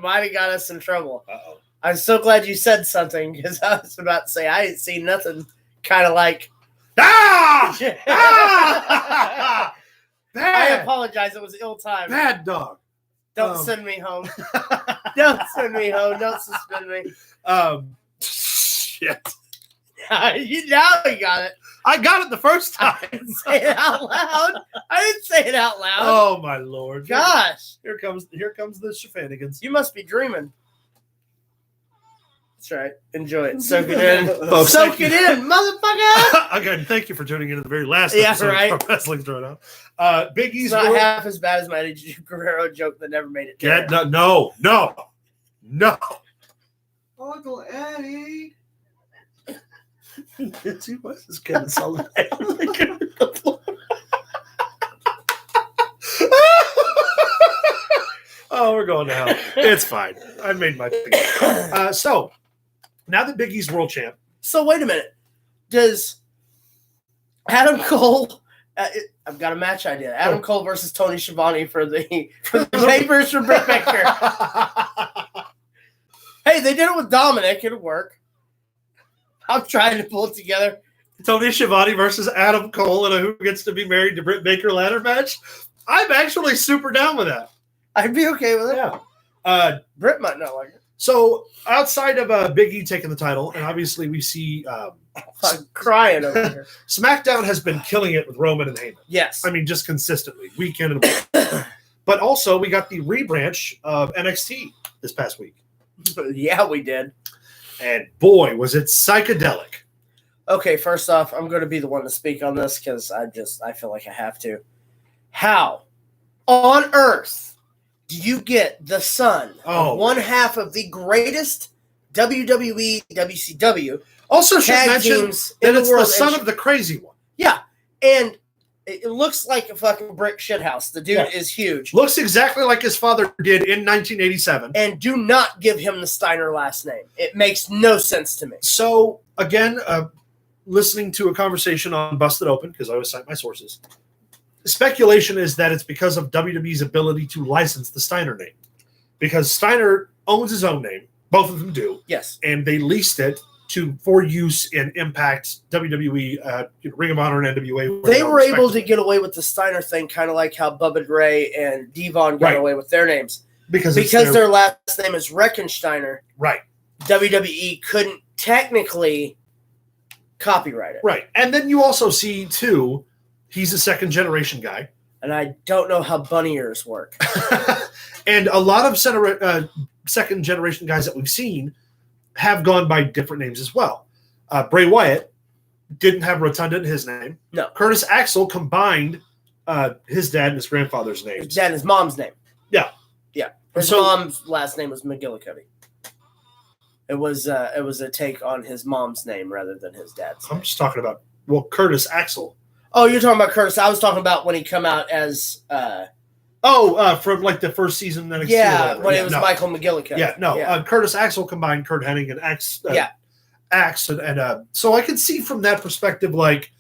might have got us in trouble. Uh-oh. I'm so glad you said something because I was about to say I ain't seen nothing kind of like. Ah! I Bad. apologize. It was ill-timed. Bad dog. Don't send me home. Don't send me home. Don't suspend me. Shit. Now you got it. I got it the first I time. didn't say it out loud. Oh my Lord. Gosh. Here comes the shenanigans. You must be dreaming. That's right. Enjoy it. Soak it in. Folks, Soak it in, motherfucker. Again, thank you for tuning in to the very last Yeah, episode right. of Wrestling Throwdown. Big E's It's not world- half as bad as my Eddie Guerrero joke that never made it. Yeah, there. no. Uncle Eddie. He was just Kevin Sullivan. Oh, we're going to hell. It's fine. I made my thing. So, now that Big E's world champ. So wait a minute. Does Adam Cole? I've got a match idea. Adam Cole versus Tony Schiavone for the papers for Britt Baker. Hey, they did it with Dominic. It'll work. I'm trying to pull it together. Tony Schiavone versus Adam Cole in a Who Gets to Be Married to Britt Baker ladder match. I'm actually super down with that. I'd be okay with it. Yeah. Britt might not like it. So outside of Big E taking the title, and obviously we see I'm crying over here. SmackDown has been killing it with Roman and Heyman. Yes. I mean, just consistently, week in and week. But also, we got the rebranch of NXT this past week. Yeah, we did. And boy, was it psychedelic. Okay, first off, I'm going to be the one to speak on this because I feel like I have to. How on earth do you get the son of one half of the greatest WWE, WCW Also should tag mention teams that in the it's world? the son of the crazy one. Yeah, and it looks like a fucking brick shithouse. The dude is huge. Looks exactly like his father did in 1987. And do not give him the Steiner last name. It makes no sense to me. So, again, listening to a conversation on Busted Open, because I always cite my sources, the speculation is that it's because of WWE's ability to license the Steiner name. Because Steiner owns his own name. Both of them do. Yes. And they leased it for use in Impact, WWE, Ring of Honor, and NWA. They were able to get away with the Steiner thing, kind of like how Bubba Ray and Devon got away with their names. Because their last name is Reckensteiner. Right. WWE couldn't technically copyright it. Right. And then you also see, too, he's a second-generation guy. And I don't know how bunny ears work. And a lot of second-generation guys that we've seen have gone by different names as well. Bray Wyatt didn't have Rotunda in his name. No. Curtis Axel combined his dad and his grandfather's names. His dad and his mom's name. Yeah. Yeah. His mom's last name was McGillicuddy. It was a take on his mom's name rather than his dad's name. I'm just talking about, Curtis Axel. Oh, you're talking about Curtis. I was talking about when he come out as... from like the first season NXT. Yeah, when it was Michael McGillicuddy. Yeah, no. Yeah. Curtis Axel combined Kurt Hennig and Axe. And so I can see from that perspective, like,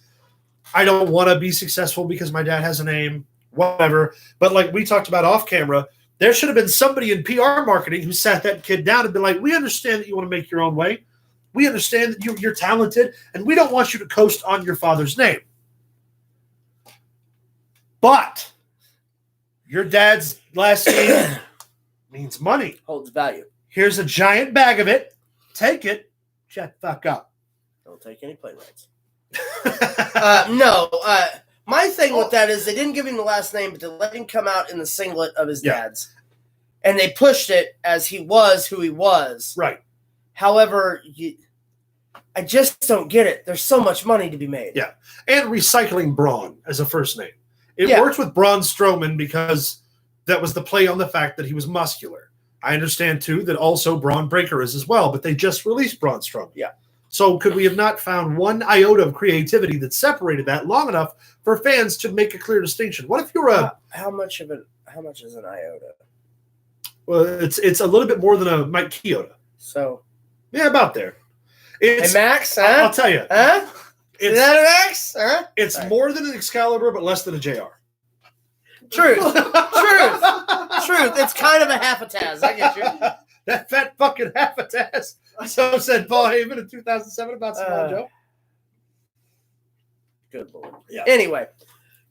I don't want to be successful because my dad has a name, whatever. But like we talked about off camera, there should have been somebody in PR marketing who sat that kid down and been like, we understand that you want to make your own way. We understand that you're talented, and we don't want you to coast on your father's name. But your dad's last name means money. Holds value. Here's a giant bag of it. Take it. Shut the fuck up. Don't take any plane rides. No. My thing with that is they didn't give him the last name, but they let him come out in the singlet of his dad's. And they pushed it as he was who he was. Right. However, I just don't get it. There's so much money to be made. Yeah. And recycling Braun as a first name. It worked with Braun Strowman because that was the play on the fact that he was muscular. I understand, too, that also Braun Breaker is as well, but they just released Braun Strowman. Yeah. So could we have not found one iota of creativity that separated that long enough for fans to make a clear distinction? What if you're how much is an iota? Well, it's a little bit more than a Mike Chioda. So yeah, about there. Hey Max, huh? I'll tell you. Huh? Is that an X? Huh? It's more than an Excalibur, but less than a JR. Truth. It's kind of a half a Taz. I get you. That fat fucking half a Taz. So said Paul Heyman in 2007 about Samoa Joe. Good Lord. Yeah. Anyway,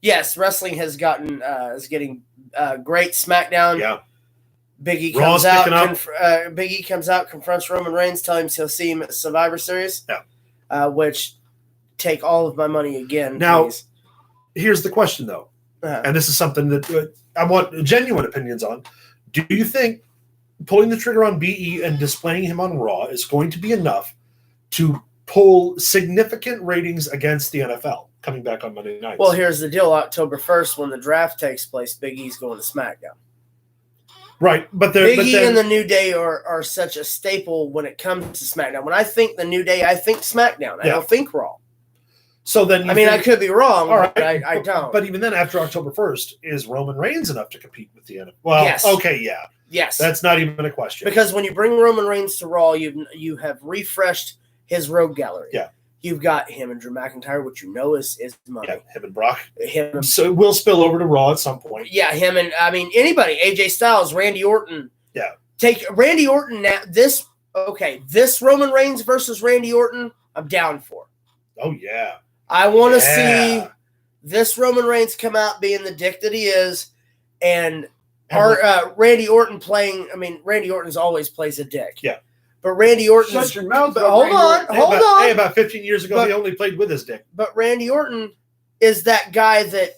yes, wrestling is getting great. SmackDown. Yeah. Big E Raw's comes out, confronts Roman Reigns, tells him he'll see him at Survivor Series. Yeah. Which take all of my money again. Now, please. Here's the question though, and this is something that I want genuine opinions on. Do you think pulling the trigger on BE and displaying him on Raw is going to be enough to pull significant ratings against the NFL coming back on Monday nights? Well, here's the deal. October 1st, when the draft takes place, Big E's going to SmackDown. Right, but Big E and the New Day are such a staple when it comes to SmackDown. When I think the New Day, I think SmackDown. I don't think Raw. So then, I could be wrong. All right, but I don't. But even then, after October 1st, is Roman Reigns enough to compete with the NFL? Well, yes. Okay, yeah. Yes. That's not even a question. Because when you bring Roman Reigns to Raw, you have refreshed his rogue gallery. Yeah. You've got him and Drew McIntyre, which you know is money. Yeah, him and Brock. Him. So it will spill over to Raw at some point. Yeah, him and, anybody. AJ Styles, Randy Orton. Yeah. Take Randy Orton now. This Roman Reigns versus Randy Orton, I'm down for. Oh, yeah. I want to see this Roman Reigns come out being the dick that he is, and Randy Orton playing. Randy Orton's always plays a dick. Yeah. But Randy Orton. Shut your mouth. Hold on. Hey, about 15 years ago, he only played with his dick. But Randy Orton is that guy that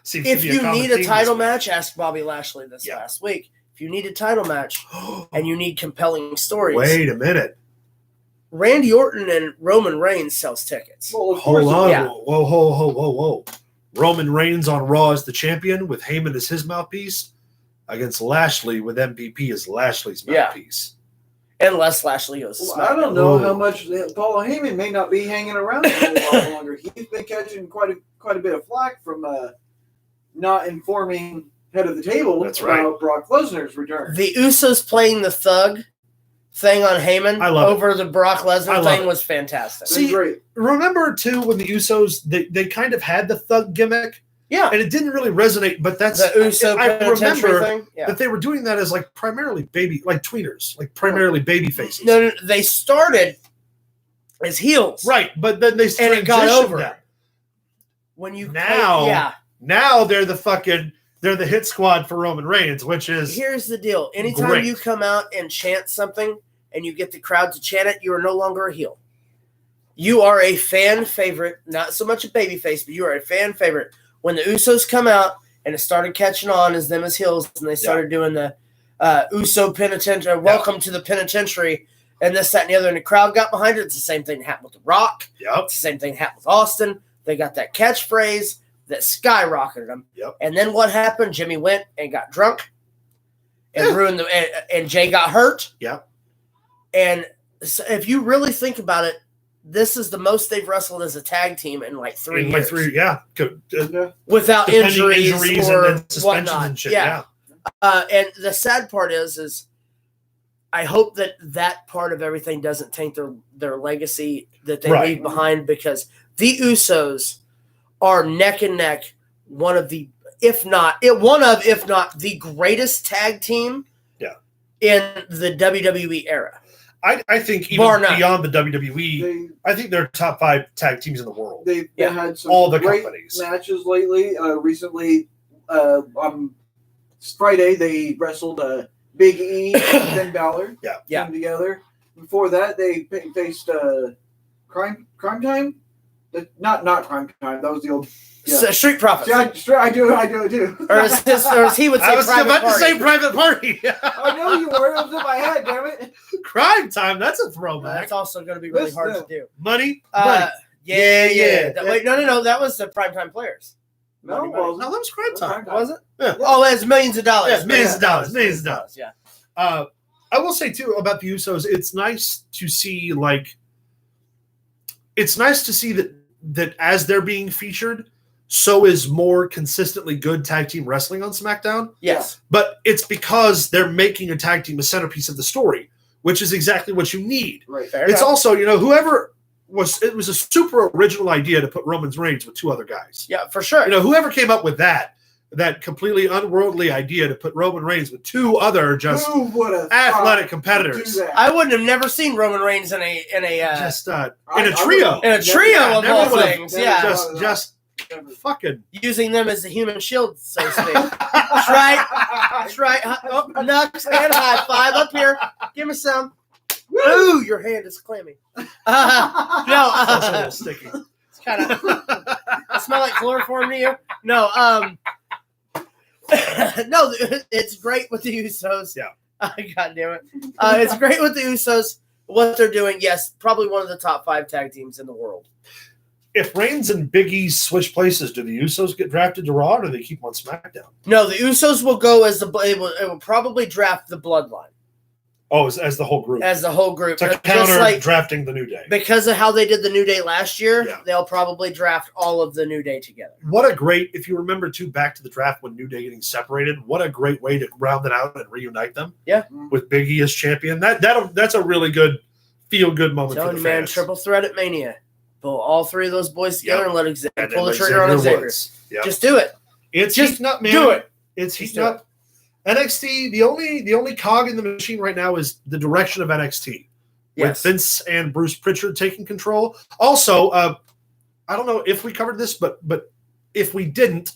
Seems if to be you need a title this match, ask Bobby Lashley this last week. If you need a title match and you need compelling stories. Wait a minute. Randy Orton and Roman Reigns sells tickets. Well, Hold on. Yeah. Whoa. Roman Reigns on Raw as the champion with Heyman as his mouthpiece against Lashley with MVP as Lashley's mouthpiece. Unless Lashley goes to SmackDown. I don't know how much Paul Heyman may not be hanging around for a lot longer. He's been catching quite a bit of flack from not informing head of the table about Brock Lesnar's return. The Usos playing the thug thing on Heyman over the Brock Lesnar thing was fantastic. See, great. Remember too when the Usos they kind of had the thug gimmick, and it didn't really resonate. But that's the Uso I remember thing. Yeah. that they were doing that as like primarily tweeners, like primarily baby faces. No, they started as heels, right? But then they and it got over that. When you now they're the hit squad for Roman Reigns, which is here's the deal. Anytime you come out and chant something and you get the crowd to chant it, you are no longer a heel. You are a fan favorite, not so much a baby face, but you are a fan favorite. When the Usos come out and it started catching on as them as heels, and they started doing the Uso penitentiary, welcome to the penitentiary, and this, that, and the other, and the crowd got behind it. It's the same thing that happened with The Rock. Yep. It's the same thing that happened with Austin. They got that catchphrase that skyrocketed them. Yep. And then what happened? Jimmy went and got drunk and ruined and Jay got hurt. Yep. And so if you really think about it, this is the most they've wrestled as a tag team in like 3 years. Without injuries or and suspensions whatnot. and shit. Yeah. And the sad part is I hope that part of everything doesn't taint their legacy that they leave behind, because the Usos are neck and neck one of if not the greatest tag team in the WWE era. I think even Bar none. beyond the WWE, I think they're top 5 tag teams in the world. They've had some all the great companies. matches lately. Recently, on Friday, they wrestled Big E and Finn Balor. Came together. Before that, they faced Crime Time. Not Crime Time. That was the old Street Profits. See, I do it too. Or as he would say, I was about to say Private Party. I know you were. It was in my head. Damn it. Crime Time. That's a throwback. That's also going to be really hard to do. Money. Yeah. Wait, no. That was the Primetime Players. No, No, that was Crime Time. Was it? Yeah. Oh, it's millions of dollars. Yeah, millions of dollars. Yeah. I will say too about the Usos, it's nice to see that as they're being featured, so is more consistently good tag team wrestling on SmackDown. Yes. But it's because they're making a tag team a centerpiece of the story, which is exactly what you need. Right. It's also, it was a super original idea to put Roman Reigns with 2 other guys. Yeah, for sure. Whoever came up with that completely unworldly idea to put Roman Reigns with 2 other just athletic competitors. I wouldn't have never seen Roman Reigns in a trio. In a trio of all things. Yeah. Just fucking using them as a human shield, so to speak. That's right. Oh, Nux and high five up here. Give me some. Ooh, your hand is clammy. that's a little sticky. It's kind of smell like chloroform to you. No, no, it's great with the Usos. Yeah. God damn it. It's great with the Usos. What they're doing, yes, probably one of the top 5 tag teams in the world. If Reigns and Big E switch places, do the Usos get drafted to Raw or do they keep them on SmackDown? No, the Usos will go as it will probably draft the Bloodline. Oh, as the whole group. As the whole group. To counter drafting the New Day. Because of how they did the New Day last year, they'll probably draft all of the New Day together. What a great, if you remember too, back to the draft when New Day getting separated, what a great way to round it out and reunite them. Yeah. With Big E as champion. That's a really good, feel-good moment for the fans. Man, triple threat at Mania. Pull all 3 of those boys together and let Xavier pull the trigger on Xavier. Yep. Just do it. It's just heating up, man. Do it. It's heating up. NXT, the only cog in the machine right now is the direction of NXT. Yes. With Vince and Bruce Pritchard taking control. Also, I don't know if we covered this, but if we didn't,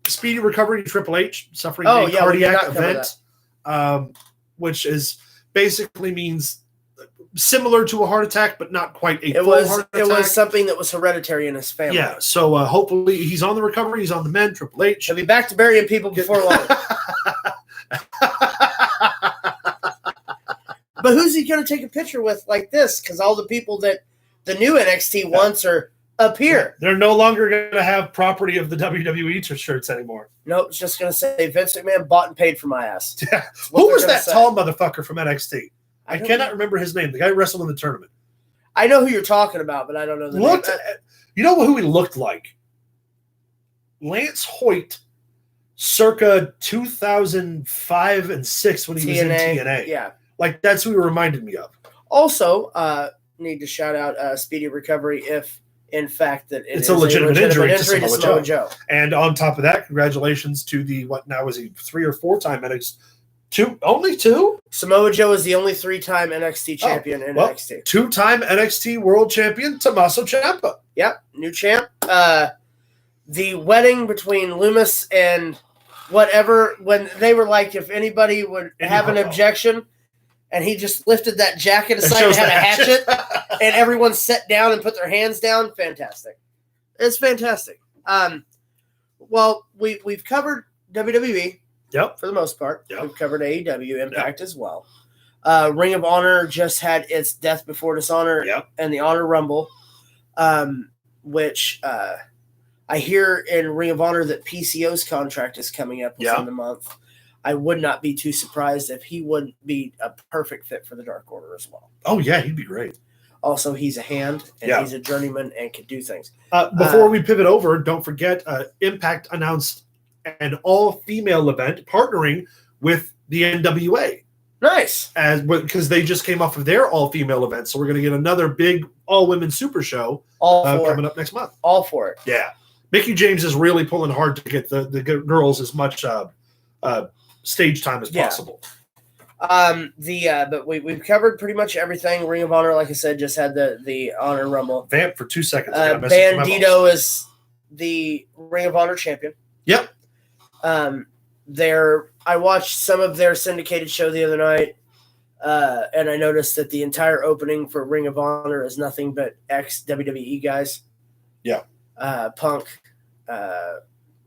speedy recovery to Triple H suffering a cardiac event, which is basically means similar to a heart attack, but not quite a full heart attack. It was something that was hereditary in his family. Yeah, so hopefully he's on the recovery. He's on the mend. Triple H. He'll be back to burying people before long. But who's he going to take a picture with like this? Because all the people that the new NXT wants are up here. They're no longer going to have property of the WWE shirts anymore. Nope, it's just going to say Vince McMahon bought and paid for my ass. Yeah. Who was that tall motherfucker from NXT? I cannot remember his name. The guy who wrestled in the tournament. I know who you're talking about, but I don't know the name. You know who he looked like? Lance Hoyt, circa 2005 and 6 when he was in TNA. Yeah. Like, that's who he reminded me of. Also, need to shout out Speedy Recovery if, in fact, that it's a legitimate injury to Samoa Joe. And on top of that, congratulations to the, what now is he, 3 or 4-time NXT? Only 2? Samoa Joe is the only 3-time NXT champion in NXT. 2-time NXT world champion, Tommaso Ciampa. Yep, new champ. The wedding between Loomis and whatever, when they were like, if anybody would have an objection, and he just lifted that jacket aside and had a hatchet, and everyone sat down and put their hands down. Fantastic. It's fantastic. Well, we've covered WWE. Yep. For the most part. Yep. We've covered AEW Impact as well. Ring of Honor just had its Death Before Dishonor and the Honor Rumble, which I hear in Ring of Honor that PCO's contract is coming up within the month. I would not be too surprised if he wouldn't be a perfect fit for the Dark Order as well. Oh, yeah, he'd be great. Also, he's a hand, and he's a journeyman and can do things. Before we pivot over, don't forget, Impact announced an all-female event partnering with the NWA. Nice. Because they just came off of their all-female event, so we're going to get another big all-women super show coming up next month. All for it. Yeah. Mickie James is really pulling hard to get the girls as much stage time as possible. But we've covered pretty much everything. Ring of Honor, like I said, just had the Honor Rumble. Vamp for 2 seconds. I got a message from my Bandito boss. is the Ring of Honor champion. Yep. I watched some of their syndicated show the other night, and I noticed that the entire opening for Ring of Honor is nothing but ex-WWE guys. Yeah. Punk,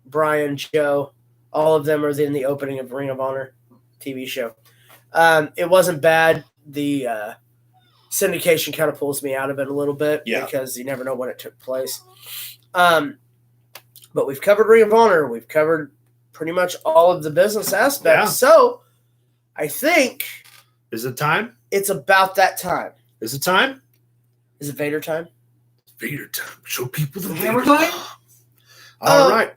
Brian, Joe, all of them are in the opening of Ring of Honor TV show. It wasn't bad. The syndication kind of pulls me out of it a little bit because you never know when it took place. But we've covered Ring of Honor. We've covered pretty much all of the business aspects. Yeah. So I think Is it time? it's about that time. Is it time? Is it Vader time? Vader time. Show people the Hammer Vader time? All right.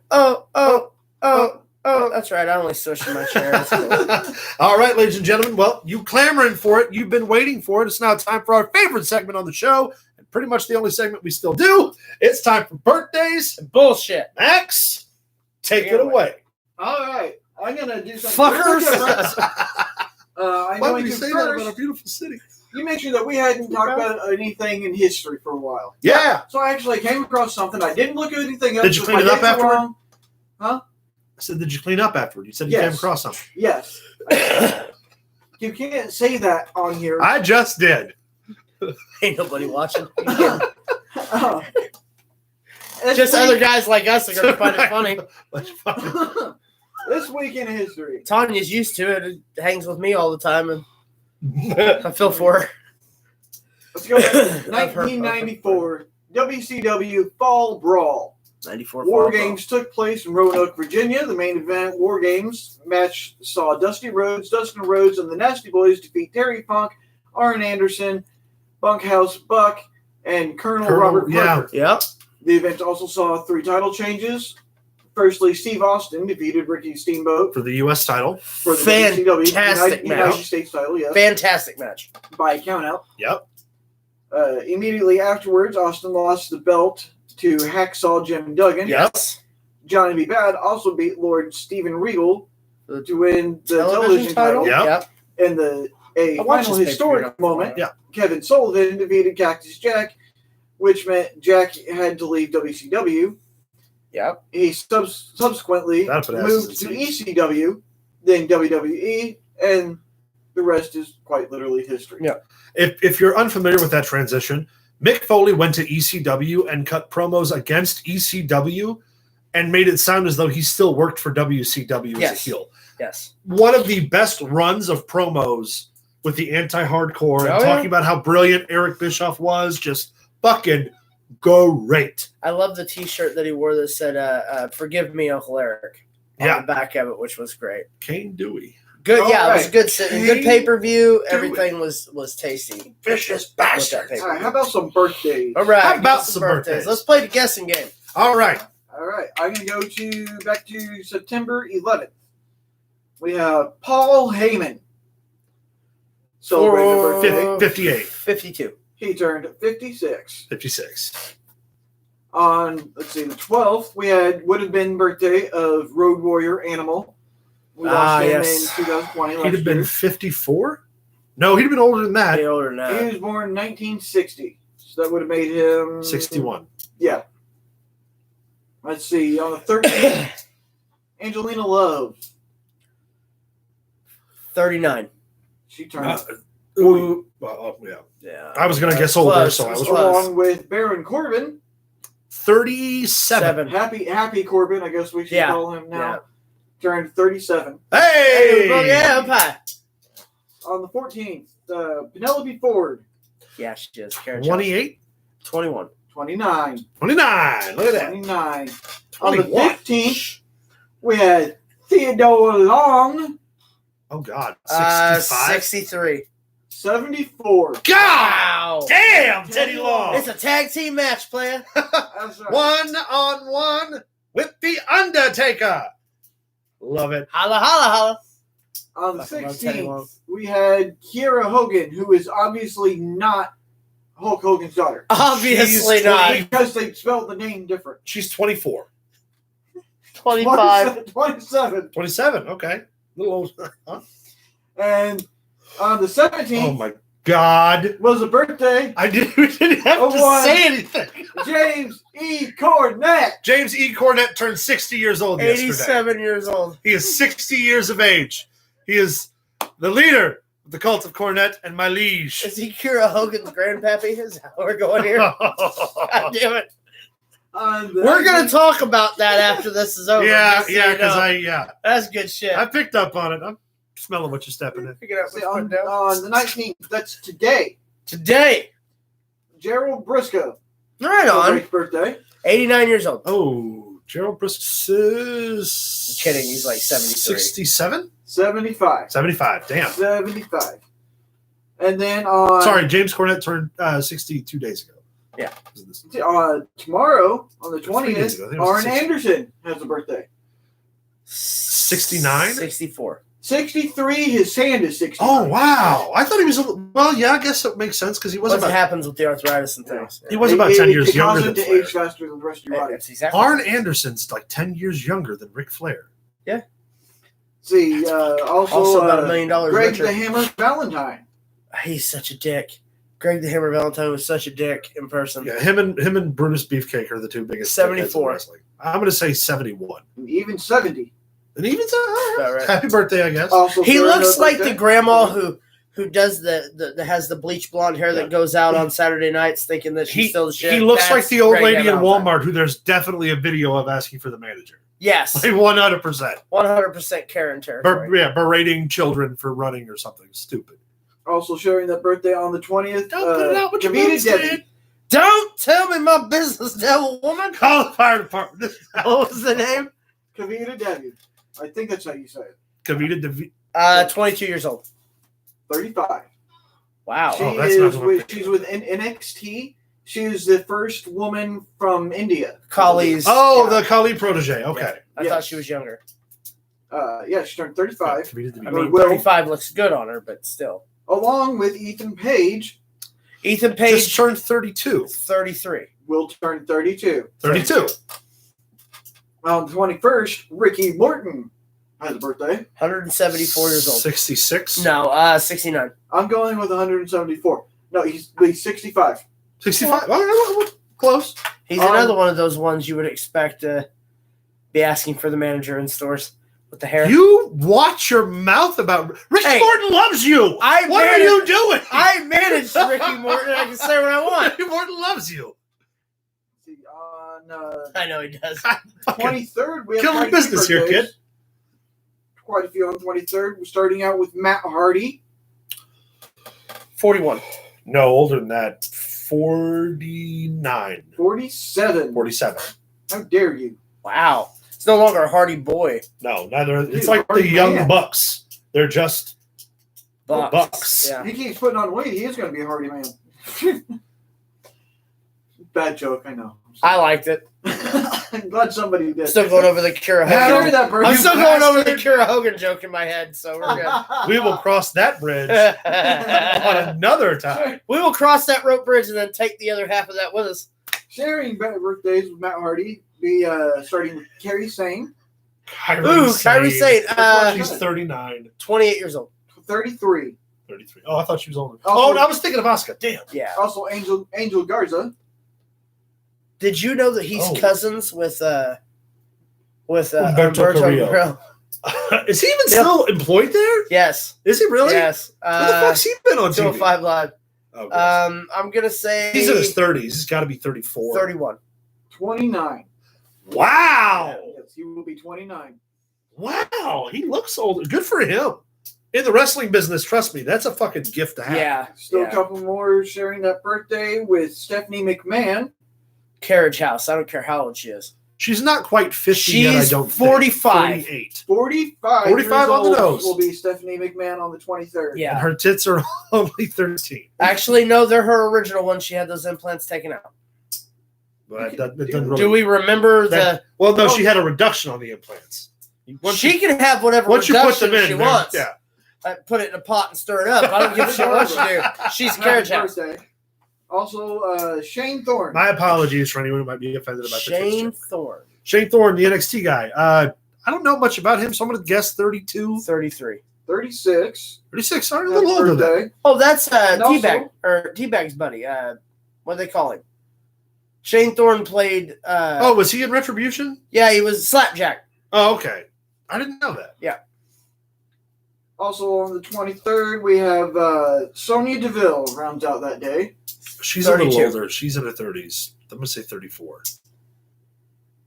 That's right. I only switched in my chair. That's cool. All right, ladies and gentlemen. Well, you clamoring for it. You've been waiting for it. It's now time for our favorite segment on the show, and pretty much the only segment we still do. It's time for birthdays. Bullshit. Max, take it away. All right. I'm going to do something. Fuckers. I'm Why going would you to say that first. about a beautiful city? You mentioned that we hadn't talked about anything in history for a while. Yeah. So I actually came across something. I didn't look anything up. Did you so clean if it I up get afterward? wrong- I said, did you clean up afterward? You said you Yes. came across something. Yes. You can't say that on here. I just did. Ain't nobody watching. Uh, Just other guys like us are going to find it funny. This week in history. Tanya's used to it. It hangs with me all the time, and I feel for her. Let's go. 1994 WCW Fall Brawl. 94 War Games took place in Roanoke, Virginia. The main event War Games match saw Dustin Rhodes, and the Nasty Boys defeat Terry Funk, Arn Anderson, Bunkhouse Buck, and Colonel Robert Parker. Yep. The event also saw 3 title changes. Firstly, Steve Austin defeated Ricky Steamboat For the U.S. title. for the Fantastic WCW United match. States title, yes, Fantastic match. by countout. Yep. Immediately afterwards, Austin lost the belt to Hacksaw Jim Duggan. Yes. Johnny B. Bad also beat Lord Steven Regal to win the television title. Yep. In a I watched final this historic pay-per-view. moment, Yeah. Kevin Sullivan defeated Cactus Jack, which meant Jack had to leave WCW. Yep. He subsequently That's what moved to ECW, then WWE, and the rest is quite literally history. Yeah. If you're unfamiliar with that transition, Mick Foley went to ECW and cut promos against ECW and made it sound as though he still worked for WCW as a Yes. heel. Yes. One of the best runs of promos with the anti-hardcore and talking about how brilliant Eric Bischoff was, just fucking great. I love the T-shirt that he wore that said, "Forgive me, Uncle Eric." On Yeah. the back of it, which was great. Kane Dewey. Good, All yeah, it was right. a good pay-per-view. Everything was tasty. Vicious With that bastard. pay-per-view. All right, how about some birthdays? All right, How give about us some birthdays? Let's play the guessing game. All right. All right, I'm going to go back to September 11th. We have Paul Heyman. Celebrating a birthday. 58. 52. He turned 56. 56. On, let's see, the 12th, would have been birthday of Road Warrior Animal. We lost him yes. in 2020 He'd last have been year. 54? No, he'd have been older than that. Way older than He that. was born in 1960, so that would have made him 61. Yeah. Let's see. On the 13th, Angelina Love. 39. She turned Ooh, well, yeah. Yeah. I was going to guess older, Close, so I was close. wrong. along with Baron Corbin. 37. Happy Corbin, I guess we should Yeah. call him now. Yeah. Turned 37. Hey! Yeah, umpire. On the 14th, Penelope Ford. Yeah, she is. Karen 28? 21. 29. 29. Look at that. 29. On the 21. 15th, we had Theodore Long. Oh, God. 65? 63. 74. God Wow. damn, Teddy Long. It's a tag team match, player. That's right. 1-on-1 with The Undertaker. Love it. Holla, holla, holla. On the Fucking love Teddy Long. 16th, we had Kiera Hogan, who is obviously not Hulk Hogan's daughter. Obviously She's not. 20. Because they spelled the name different. She's 24. 25. 27. 27, okay. A little old. Huh? And On the 17th. Oh my God. Was a birthday. We didn't have to say anything. James E. Cornette. James E. Cornette turned 60 years old yesterday. 87 years old. He is 60 years of age. He is the leader of the cult of Cornette and my liege. Is he Kira Hogan's grandpappy? Is that how we're going here? God damn it. We're going to talk about that after this is over. Yeah, because That's good shit. I picked up on it. I'm smelling what you're stepping in. on the 19th, that's today. Gerald Briscoe. Right on. Birthday. 89 years old. Oh, Gerald Briscoe is... I'm kidding, he's like 73. 67? 75. 75, damn. 75. And then on... Sorry, James Cornette turned 62 days ago. Yeah. Tomorrow, on the 3 days 20th, ago. Arn Anderson has a birthday. 69? 64. 63, his hand is 60. Oh, wow. I thought he was well, yeah, I guess it makes sense because he wasn't What about, happens with the arthritis and things. he was about 10 years younger than to Flair. age faster than the rest of your body. That's exactly Arn Anderson's like 10 years younger than Ric Flair. See, also about $1 million Greg richer. the Hammer Valentine. He's such a dick. Greg the Hammer Valentine was such a dick in person. Yeah, him and Brutus Beefcake are the two biggest. 74. in wrestling. I'm going to say 71. And even 70. And even so, About right. happy birthday, I guess. Also, He Florida looks like birthday. the grandma who does the has the bleach blonde hair that goes out on Saturday nights thinking that she's still the shit. He looks That's like the old Greg lady in Valentine. Walmart who there's definitely a video of asking for the manager. Yes. Like 100%. 100% Karen territory. Berating children for running or something stupid. Also sharing that birthday on the 20th. Don't put it out with your Kavita mouth, Debbie. man. Don't tell me my business, devil woman. Call the fire department. What was the name? Kavita Debbie. I think that's how you say it. Kavita DeVito. 22 years old. 35. Wow. She that's not is the one with, I'm she's with NXT. She was the first woman from India. Kali's. Oh, the Kali protege. Okay. I thought she was younger. Yeah, she turned 35. Kavita DeVito. I mean, Will. 35 looks good on her, but still. Along with Ethan Page, Ethan Just Page, turned 32. 33. will turn 32. 32. On the 21st, Ricky Morton has a birthday. 174 years old. 66. No, 69. I'm going with 174. No, he's 65. 65. Oh, close. He's another one of those ones you would expect to be asking for the manager in stores with the hair. You watch your mouth about Ricky Hey, Morton loves you. What are you doing? I manage Ricky Morton. I can say what I want. Ricky Morton loves you. See, on I know he does. 23rd, we have Killing quite a few business here, birthdays. kid. Quite a few on the 23rd. We're starting out with Matt Hardy. 41. No, older than that. 49. 47. 47. How dare you? Wow. It's no longer a Hardy boy. No, neither. It's Dude, like the Hardy young man. Bucks. They're just Bucks. Bucks. Yeah. He keeps putting on weight. He is going to be a Hardy man. Bad joke, I know. I liked it. I'm glad somebody did. Still going over the Kira Carry Hogan. that bird, I'm you still going over the bastard. Kira Hogan joke in my head, so we're good. we will cross that bridge on another time. We will cross that rope bridge and then take the other half of that with us. Sharing birthdays with Matt Hardy. Be starting with Kairi Sane, Kairi Sane. She's 39. 28 years old. 33. 33. Oh, I thought she was older. Also- Oh, I was thinking of Asuka. Damn. Yeah. Also, Angel Garza. Did you know that he's Oh. cousins with Humberto Humberto Carrillo. Carrillo? Is he even still employed there? Yes. Is he really? Yes. What the fuck's he been on TV? 205 Live. Oh, gosh. I'm gonna say He's in his 30s. He's got to be 34. 31. 29. Wow. Yes, he will be 29. Wow. He looks old. Good for him. In the wrestling business, trust me, that's a fucking gift to have. Yeah. Still yeah. a couple more sharing that birthday with Stephanie McMahon. Carriage House. I don't care how old she is. She's not quite 50 yet, I She's don't 45. think. 48. 45 45 years on the old nose. will be Stephanie McMahon on the 23rd. Yeah. And her tits are only 13. Actually, no, they're her original one. She had those implants taken out. But that doesn't really, Do we remember well, no, she had a reduction on the implants. she can have whatever once you put them reduction in, she they're- wants. yeah. Put it in a pot and stir it up. I don't give a shit what she do. She's Carriage Happy House. birthday. Also, Shane Thorne. My apologies for anyone who might be offended about Shane the Thorne. Shane Thorne, the NXT guy. I don't know much about him, so I'm going to guess 32. 33. 36. 36. Sorry, a little older than that. Birthday. Oh, that's And also- T-Bag's buddy. What do they call him? Shane Thorne played. Oh, was he in Retribution? Yeah, he was Slapjack. Oh, okay. I didn't know that. Yeah. Also on the 23rd, we have Sonya Deville rounds out that day. She's a 32. little older. She's in her 30s. I'm going to say 34.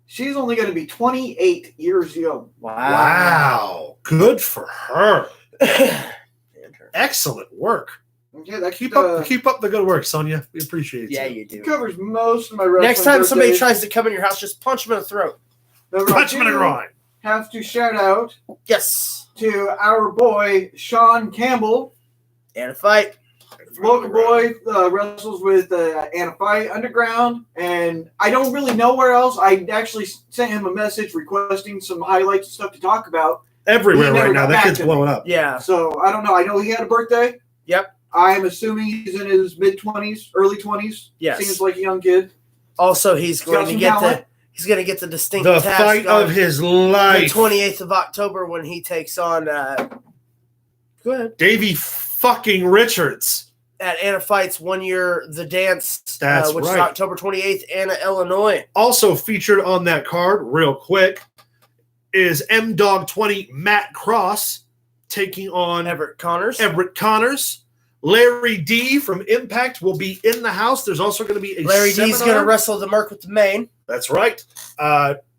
She's only going to be 28 years young. Wow. Good for her. Excellent work. Okay, that Keep up the good work, Sonya. We appreciate Yeah, you. you do. covers most of my wrestling Next time somebody birthdays. tries to come in your house, just punch him in the throat. But Punch him in the I do groin. have to shout out Yes. to our boy, Sean Campbell. And a fight. Local boy, wrestles with Fight Underground, and I don't really know where else. I actually sent him a message requesting some highlights and stuff to talk about. Everywhere He never right now. got That back kid's to me. blowing up. Yeah. So I don't know. I know he had a birthday. Yep. I'm assuming he's in his mid-20s, early 20s. Yes. Seems like a young kid. Also, he's got going to some get talent. he's going to get the distinct The task fight on of his the life. 28th of October when he takes on. Go ahead. Davey fucking Richards. At Anna Fights 1 year, the dance, That's which is right. October 28th, Anna, Illinois. Also featured on that card, real quick, is M-Dog 20 Matt Cross taking on Everett Connors. Everett Connors. Larry D from Impact will be in the house. There's also going to be a Larry seminar. D's going to wrestle the Merc with the mane. That's right.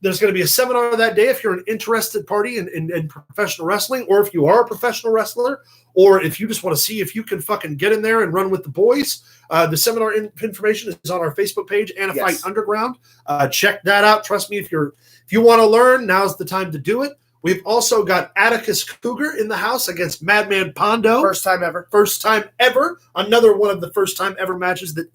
There's going to be a seminar that day if you're an interested party in professional wrestling, or if you are a professional wrestler, or if you just want to see if you can fucking get in there and run with the boys. The seminar information is on our Facebook page, Anna Yes. Fight Underground. Check that out. Trust me, if you want to learn, now's the time to do it. We've also got Atticus Cougar in the house against Madman Pondo. First time ever. First time ever. Another one of the first time ever matches that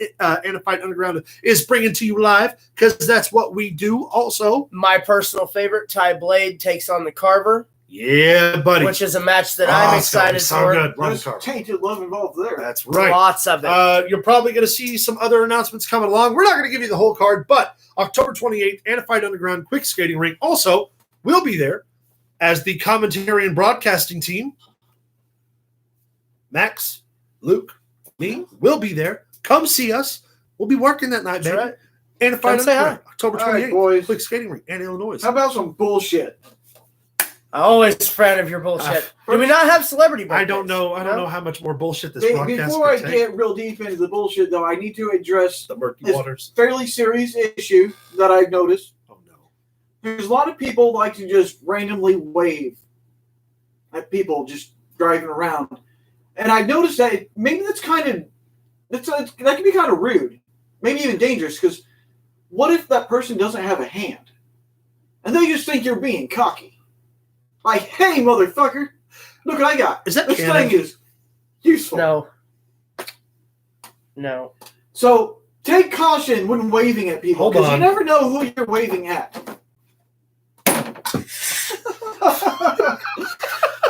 Anna Fight Underground is bringing to you live, because that's what we do also. My personal favorite, Ty Blade takes on the Carver, Yeah, buddy. which is a match that I'm it's gonna be excited so for. good. Love There's the car. tainted love involved there. That's right. Lots of it. You're probably going to see some other announcements coming along. We're not going to give you the whole card, but October 28th, Anna Fight Underground Quick Skating Ring also will be there as the commentary and broadcasting team. Max, Luke, me will be there. Come see us. We'll be working that night, That's baby. right. Anna Fight Come say Underground, October All right, 28th, boys. Quick Skating Ring, Anna, Illinois. How about some bullshit? I always fan of your bullshit. Do we not have celebrity birthdays? I don't know. I don't No? know how much more bullshit this broadcast Before I could take. get real deep into the bullshit, though, I need to address The murky It's- waters. fairly serious issue that I've noticed. Oh no. There's a lot of people like to just randomly wave at people just driving around, and I've noticed that maybe that can be kind of rude, maybe even dangerous. Because what if that person doesn't have a hand, and they just think you're being cocky? Like, hey, motherfucker, look what I got. Is that this canon? thing is useful. No. So take caution when waving at people, Hold because you on. never know who you're waving at.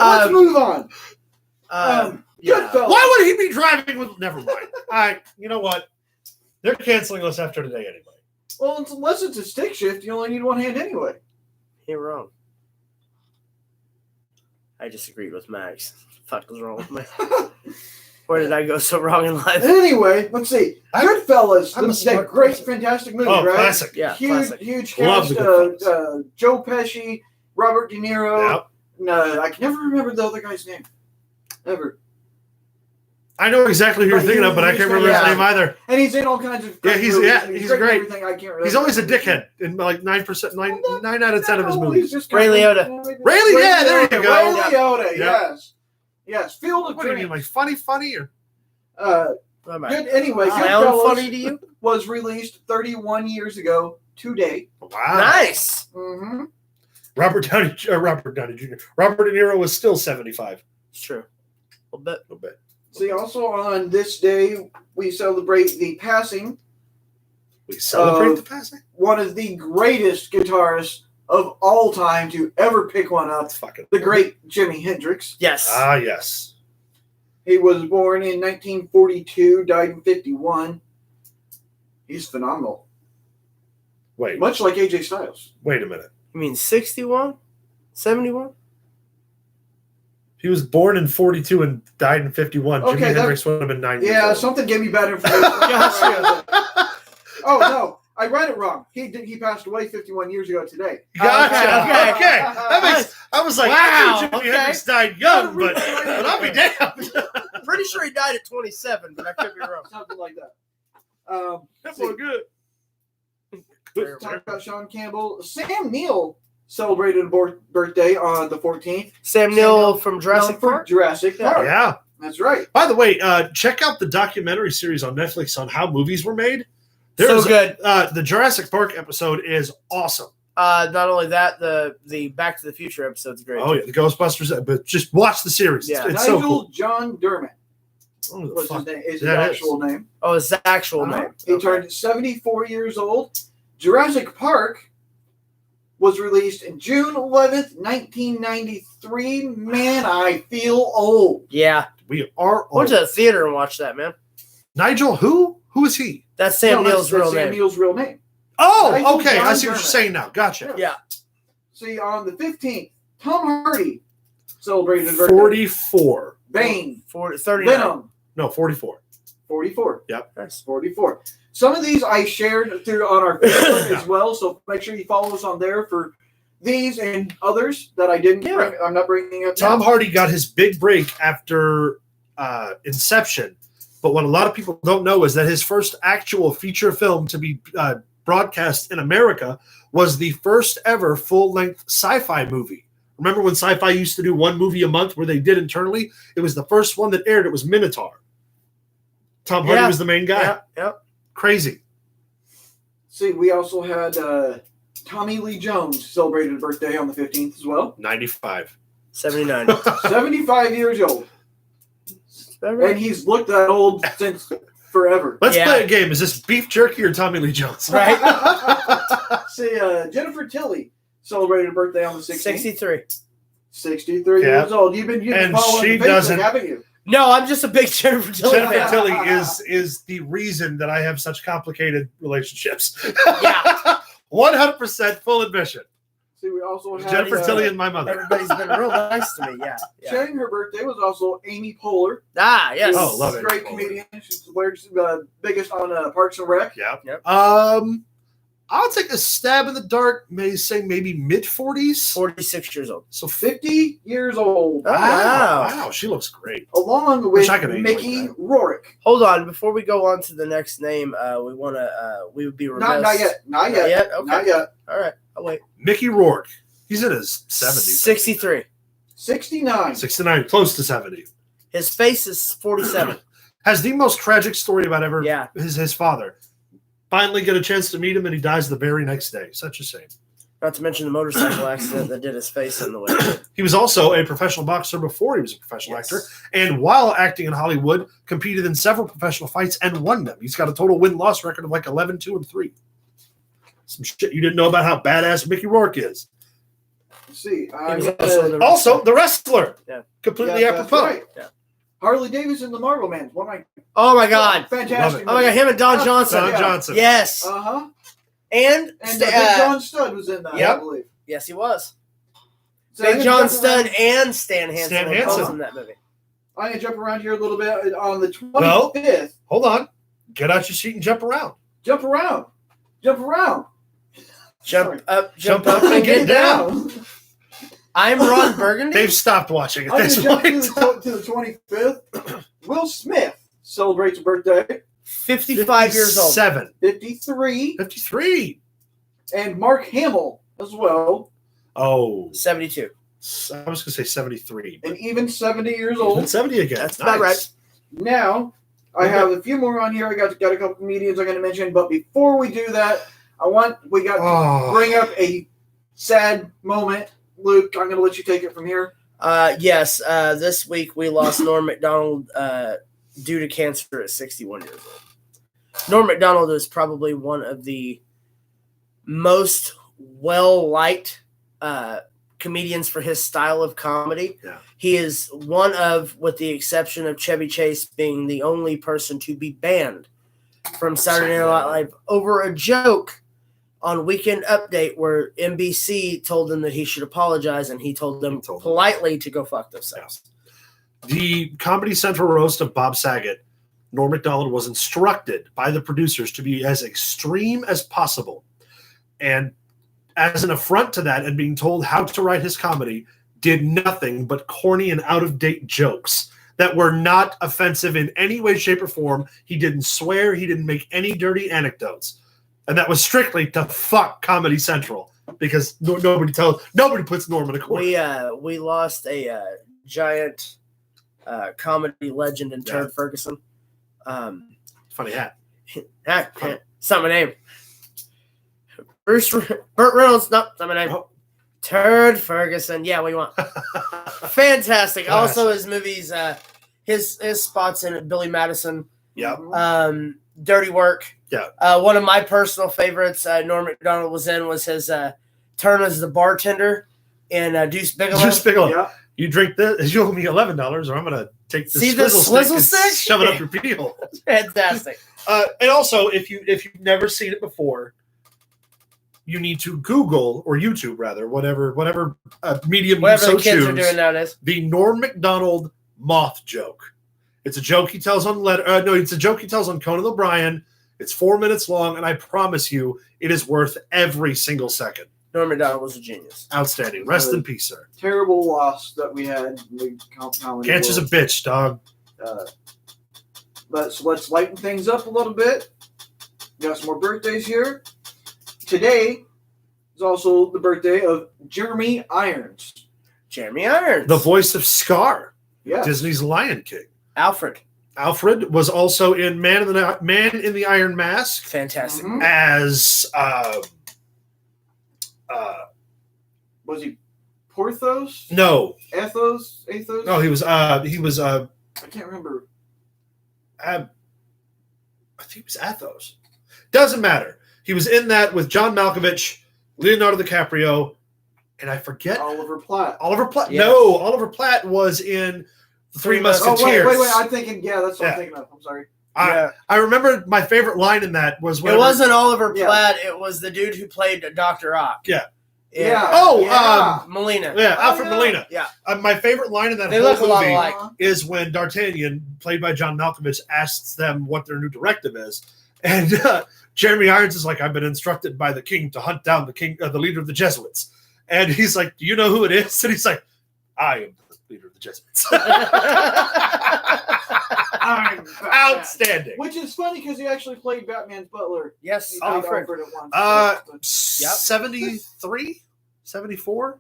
Let's move on. Yeah. Goodfellas. Why would he be driving with? Never mind. All right, you know what? They're canceling us after today anyway. Well, unless it's a stick shift, you only need one hand anyway. You're wrong. I disagreed with Max. What the fuck was wrong with me? Where did I go so wrong in life? Anyway, let's see. Goodfellas, I'm a that smart great, person. fantastic movie, Oh, right? classic. Yeah, Huge, classic. huge Love cast. the Goodfellas. Joe Pesci, Robert De Niro. Yep. No, I can never remember the other guy's name. Ever. I know exactly who you're But thinking of, but I can't remember his yeah. name either. And he's in all kinds of. Yeah, he's movies. great. in everything. I can't remember. He's always a dickhead in like 9%, 9 out of 10 of his No, movies. he's just Ray kind of- Liotta. Ray Liotta, yeah, there you go. Ray Yeah. Liotta, Yeah. yes. Yes, Field of What do you mean, Dreams. like funny, or Good. Anyway, Sound Goodfellas funny to you? was released 31 years ago today. wow? Nice. Mm-hmm. Robert Downey Jr. Robert De Niro was still 75. It's true. A little bit. A little bit. See, also on this day, we celebrate the passing We celebrate the passing. one of the greatest guitarists of all time to ever pick one up, That's fucking the great Jimi Hendrix. Yes. Ah, yes. He was born in 1942, died in 51. He's phenomenal. Wait Much like AJ Styles. a minute. You mean 61? 71? He was born in 42 and died in 51. Okay, Jimi Hendrix would have been 90. Yeah, something gave me bad information. Gotcha. Oh no, I read it wrong. He passed away 51 years ago today. Gotcha. Okay. That makes. I was like, Wow, I think Jimi okay. Hendrix died young, but I'll be damned. Pretty sure he died at 27, but I could be wrong. Something like that. That's all good. Let's talk about Sean Campbell. Sam Neill celebrated a birthday on the 14th. Sam Neill from Jurassic From Park? Jurassic Park. Yeah. That's right. By the way, check out the documentary series on Netflix on how movies were made. So good. The Jurassic Park episode is awesome. Not only that, the Back to the Future episode's great. Oh yeah, the Ghostbusters. But just watch the series. Yeah. It's so Nigel cool. John Dermott. Oh, the What's fuck? his name? Is his Yeah, it actual name. Oh, it's the actual name. He turned 74 years old. Jurassic Park was released in June 11th, 1993. Man, I feel old. Yeah. We are I went old. to the theater and watched that, man. Nigel, who? Who is he? That's Sam No, Neill's that's real Sam name. Neill's real name. Oh, Nigel okay. I John see what you're Dermott. saying now. Gotcha. Yeah. See, on the 15th, Tom Hardy celebrated his birthday. 44. Bane. 39. Venom. No, 44. 44. Yep. Nice. 44. Some of these I shared on our Facebook as well, so make sure you follow us on there for these and others that I didn't bring. I'm not bringing up. Tom now. Hardy got his big break after Inception, but what a lot of people don't know is that his first actual feature film to be broadcast in America was the first ever full-length sci-fi movie. Remember when sci-fi used to do one movie a month where they did internally? It was the first one that aired. It was Minotaur. Tom Hardy was the main guy. Yeah. Yep. Crazy. See, we also had Tommy Lee Jones celebrated a birthday on the 15th as well. 95. 79. 75 years old. And he's looked that old since forever. Let's play a game. Is this beef jerky or Tommy Lee Jones? Right. See, Jennifer Tilly celebrated a birthday on the 16th. 63. 63 years old. You've been And following she the Facebook, doesn't- haven't you? No, I'm just a big Jennifer Tilly Jennifer fan. Tilly is the reason that I have such complicated relationships. Yeah. 100% full admission. See, we also had Jennifer Tilly and my mother. Everybody's been real nice to me. Yeah. sharing her birthday was also Amy Poehler. Ah, yes. Oh, love it. Great comedian. She's the biggest on Parks and Rec. Yeah. Yep. I'll take a stab in the dark. Maybe mid 40s. 46 years old. So 50 years old. Oh, wow. Wow, she looks great. Along with Wish I could age Mickey like Rourke. Hold on. Before we go on to the next name, we would be remiss. Not yet. Not yet. yet? Okay. Not yet. All right. I'll wait. Mickey Rourke. He's in his 70s. 63. 69. 69, close to 70. His face is 47. Has the most tragic story about ever. Yeah. His father. Finally get a chance to meet him, and he dies the very next day. Such a shame. Not to mention the motorcycle accident that did his face in the way. He was also a professional boxer before he was a professional actor, and while acting in Hollywood, competed in several professional fights and won them. He's got a total win-loss record of like 11, 2, and 3. Some shit you didn't know about how badass Mickey Rourke is. Let's see. He was Also, the wrestler. Yeah. Completely that's apropos. right. Yeah. Harley Davidson, the Marvel Man. One of my Oh my God. fantastic. Oh my God. Him and Don Johnson. Don Johnson. Yes. Uh-huh. And And Big John Studd was in that, Yep. I believe. yes, he was. So I'm Big gonna John jump Studd around- and Stan Hansen Stan were both Hansen. in that movie. I'm going to jump around here a little bit. On the 25th, Well- Hold on. Get out your seat and jump around. jump around. Jump around. Jump up, Jump up and get down. I'm Ron Burgundy. They've stopped watching at I'm going this to jump point. to the 25th. Will Smith celebrates a birthday. 55 years old. 7. 53. 53. And Mark Hamill as well. Oh. 72. I was going to say 73. And even 70 years He's old. been 70 again. That's about right. Now, I have a few more on here. I got a couple comedians I'm going to mention. But before we do that, we got to bring up a sad moment. Luke, I'm going to let you take it from here. Yes. This week we lost Norm Mcdonald due to cancer at 61 years old. Norm Mcdonald is probably one of the most well-liked comedians for his style of comedy. Yeah. He is one of, with the exception of Chevy Chase being the only person to be banned from Saturday Night Live over a joke on Weekend Update where NBC told him that he should apologize, and he told them politely to go fuck themselves. The Comedy Central roast of Bob Saget, Norm Macdonald was instructed by the producers to be as extreme as possible. And as an affront to that and being told how to write his comedy, did nothing but corny and out-of-date jokes that were not offensive in any way, shape, or form. He didn't swear. He didn't make any dirty anecdotes. And that was strictly to fuck Comedy Central because nobody puts Norm in a corner. We lost a giant comedy legend in Turd Ferguson. Funny hat. It's not my name. Burt Reynolds. Nope, not my name. Oh. Turd Ferguson. Yeah, what do you want? Fantastic. Classic. Also, his movies, his spots in Billy Madison. Yeah. Dirty Work. Yeah. One of my personal favorites Norm Macdonald was in was his turn as the bartender in Deuce Bigalow. Deuce Bigalow. Yeah. You drink this, you owe me $11, or I'm going to take this swizzle stick? Shove it up your pee hole. Fantastic. And also, if you've never seen it before, you need to Google or YouTube rather, whatever medium you so the kids choose, are doing nowadays. The Norm Macdonald moth joke. It's a joke he tells on it's a joke he tells on Conan O'Brien. It's 4 minutes long, and I promise you, it is worth every single second. Norm Macdonald was a genius. Outstanding. Rest in peace, sir. Terrible loss that we had. In the comedy Cancer's a bitch, dog. Let's lighten things up a little bit. Got some more birthdays here. Today is also the birthday of Jeremy Irons. Jeremy Irons. The voice of Scar. Yeah. Disney's Lion King. Alfred was also in Man in the Iron Mask. Fantastic. Mm-hmm. As was he Porthos? No. Athos? No, he was I can't remember. I think it was Athos. Doesn't matter. He was in that with John Malkovich, Leonardo DiCaprio, and I forget Oliver Platt. Yeah. No, Oliver Platt was in The Three Musketeers. Oh, wait. I'm thinking, that's what I'm thinking of. I'm sorry. I remember my favorite line in that was it wasn't Oliver Platt. It was the dude who played Dr. Ock. Yeah. Molina. Yeah, Alfred Molina. Yeah. My favorite line in that whole movie is when D'Artagnan, played by John Malkovich, asks them what their new directive is. And Jeremy Irons is like, I've been instructed by the king to hunt down the leader of the Jesuits. And he's like, do you know who it is? And he's like, I am the leader of the Jesuits. Outstanding. Which is funny because he actually played Batman's butler. Yes, Alfred at once. 73? 74?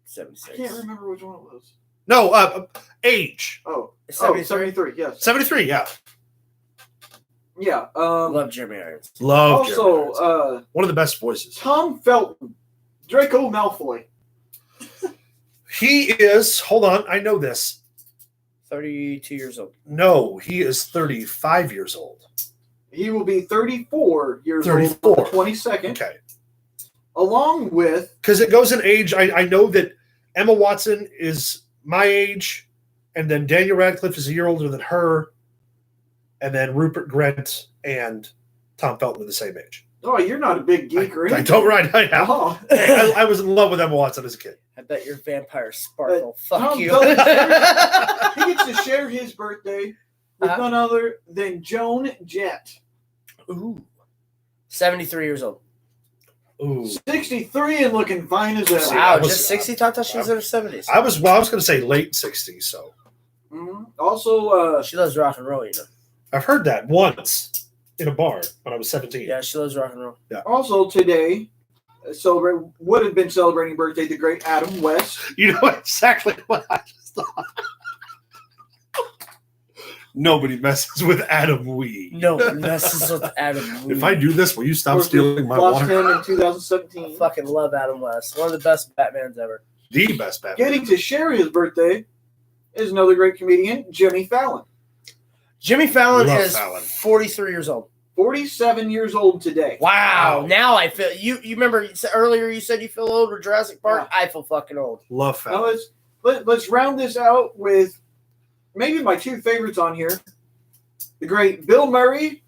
76. I can't remember which one it was. No, age. 73, yes. 73, yeah. Yeah. Love Jeremy Irons. Also, one of the best voices. Tom Felton. Draco Malfoy. He is, hold on, I know this. 32 years old. No, he is 35 years old. He will be 34 years old on the 22nd. Okay. Along with... Because it goes in age. I know that Emma Watson is my age, and then Daniel Radcliffe is a year older than her, and then Rupert Grint and Tom Felton are the same age. Oh, you're not a big geek or anything. I don't right now. Oh. I was in love with Emma Watson as a kid. I bet your vampire sparkle. Fuck Tom you. Felton, he gets to share his birthday with none other than Joan Jett. Ooh. 73 years old. Ooh. 63 and looking fine as ever. Wow, just 60? I thought she was in her 70s. I was going to say late 60s, so. Mm-hmm. Also, she loves rock and roll, you know. I've heard that once in a bar when I was 17. Yeah, she loves rock and roll. Yeah. Also today, would have been celebrating birthday the great Adam West. You know exactly what I just thought. Nobody messes with Adam Wee. No one messes with Adam Wee. If I do this, will you stop stealing my water? Lost him in 2017. I fucking love Adam West. One of the best Batmans ever. The best Batman. Getting to share his birthday is another great comedian, Jimmy Fallon. Jimmy Fallon is 43 years old. 47 years old today. Wow. Now I feel you remember earlier you said you feel old with Jurassic Park? Yeah. I feel fucking old. Love Fallon. Now let's round this out with maybe my two favorites on here. The great Bill Murray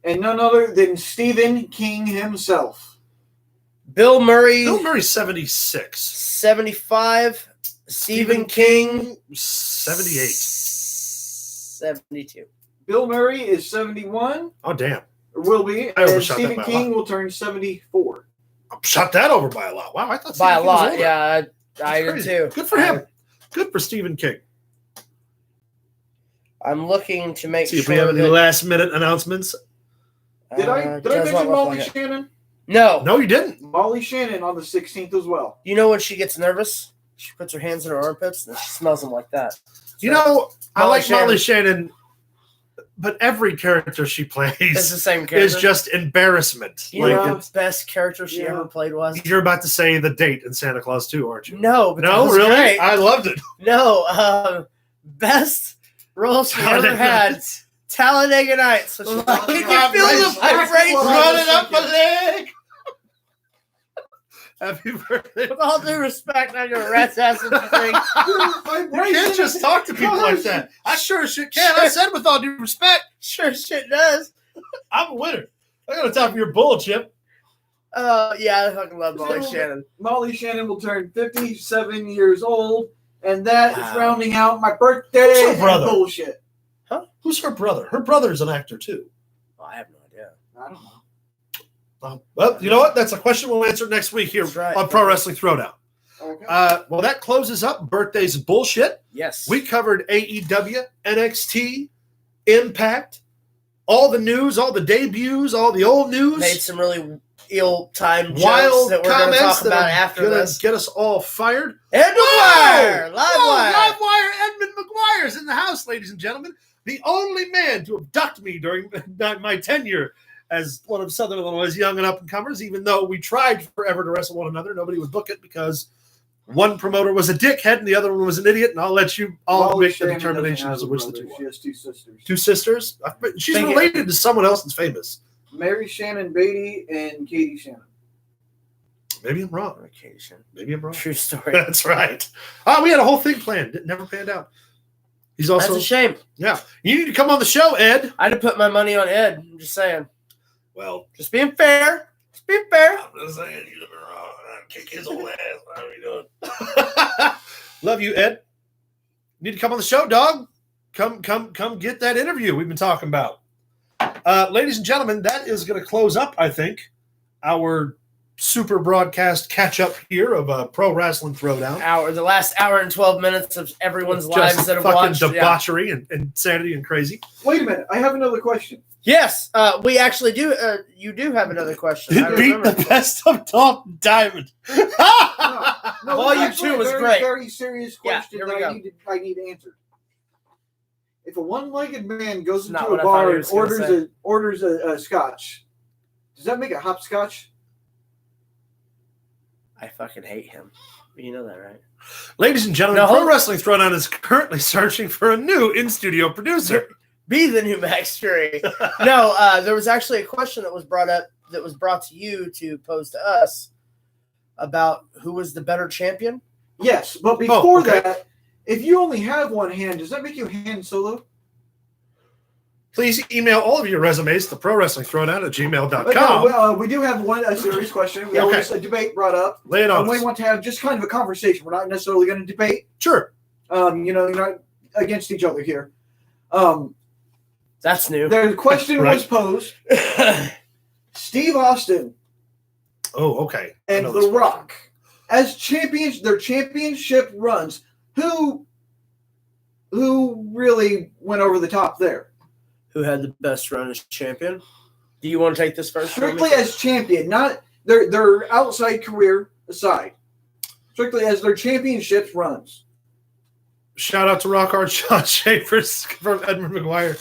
and none other than Stephen King himself. Bill Murray. Bill Murray 76. 75. Stephen King 78. 72. Bill Murray is 71. Oh, damn. Or will be. I And overshot that Stephen by a King lot. will turn 74. Shot that over by a lot. Wow, I thought By a Stephen King was lot, older. yeah. I That's did crazy. too. Good for him. Good for Stephen King. I'm looking to make See if sure we have any that, last minute announcements. Did I does not mention look Molly like it. Shannon? No. No, you didn't. Molly Shannon on the 16th as well. You know when she gets nervous? She puts her hands in her armpits and she smells them like that. You know, I Molly like Molly Shannon, but every character she It's plays the same character. is just embarrassment. You know Like what the best character she Yeah. ever played was? you're about to say the date in Santa Claus 2, aren't you? No, but that No, was really? great. I loved it. No, best role she ever Talladega had. Nights. Talladega Nights. So she's like, Can you "My feel brains- the my brains running up my leg? Happy birthday. With all due respect, I'm gonna rat's ass what you think. You can't just talk to people like that. I sure as shit can. I said with all due respect, Sure shit does. I'm a winner. I got to top of your bull, Chip. Yeah, I fucking love Molly Shannon. Molly Shannon will turn 57 years old, and that is Wow. rounding out my birthday. Who's her and brother? Bullshit. Who's her brother? Her brother's an actor, too. Oh, I have no idea. I don't know. Well, you know what? That's a question we'll answer next week here That's right. on Pro Wrestling Throwdown. Okay. Well, that closes up Birthdays and Bullshit. Yes. We covered AEW, NXT, Impact, all the news, all the debuts, all the old news, made some really ill-timed jokes wild that we're going to comments talk that about are after going this. to get us all fired. Ed McGuire! Live Whoa, wire! Livewire Edmund McGuire's in the house, ladies and gentlemen. The only man to abduct me during my tenure as one of Southern Illinois' young and up-and-comers, even though we tried forever to wrestle one another. Nobody would book it because one promoter was a dickhead and the other one was an idiot, and I'll let you all Molly make the Shannon determination as doesn't to which have the a two brother. are. She has two sisters. Two sisters? She's Think it- related to someone else that's famous. Mary Shannon Beatty and Katie Shannon. Maybe I'm wrong. Occasion. Maybe I'm wrong. True story. That's right. Oh, we had a whole thing planned. It never panned out. He's also, That's a shame. yeah. You need to come on the show, Ed. I'd have put my money on Ed. I'm just saying. Well, Just being fair. Just being fair. I'm just saying, you've been wrong. I'd kick his old ass. What are you doing? Love you, Ed. Need to come on the show, dog. Come get that interview we've been talking about. Ladies and gentlemen, that is going to close up, I think, our super broadcast catch-up here of Pro Wrestling Throwdown. The last hour and 12 minutes of everyone's Just lives that have fucking watched. Yeah. debauchery and insanity and crazy. Wait a minute. I have another question. Yes, we actually do. You do have another question. I It beat remember. the best of Dalton Diamond. No, Volume that's actually 2 was a very, great. very serious Yeah, question here we that go. I need answered. If a one-legged man goes Not into what a I thought bar he and was gonna say. orders a scotch, does that make it hopscotch? I fucking hate him. You know that, right? Ladies and gentlemen, No, Pro hold- Wrestling Throwdown is currently searching for a new in-studio producer. Be the new Max Fury. No, there was actually a question that was brought to you to pose to us about who was the better champion. Yes, but before okay. that, if you only have one hand, does that make you hand solo? Please email all of your resumes to prowrestlingthrowdown@gmail.com. But no, we do have a serious question. We Okay. always a debate brought up. Lay it on And we us. want to have just kind of a conversation. We're not necessarily going to debate. Sure. You're not against each other here. That's new. The question Right. was posed. Steve Austin Oh, okay. I and know The this one. Rock, as champions, their championship runs, who really went over the top there? Who had the best run as champion? Do you want to take this first? Strictly as champion, not their outside career aside. Strictly as their championships runs. Shout out to Rock Hard Sean Schaefer's from Edmund McGuire.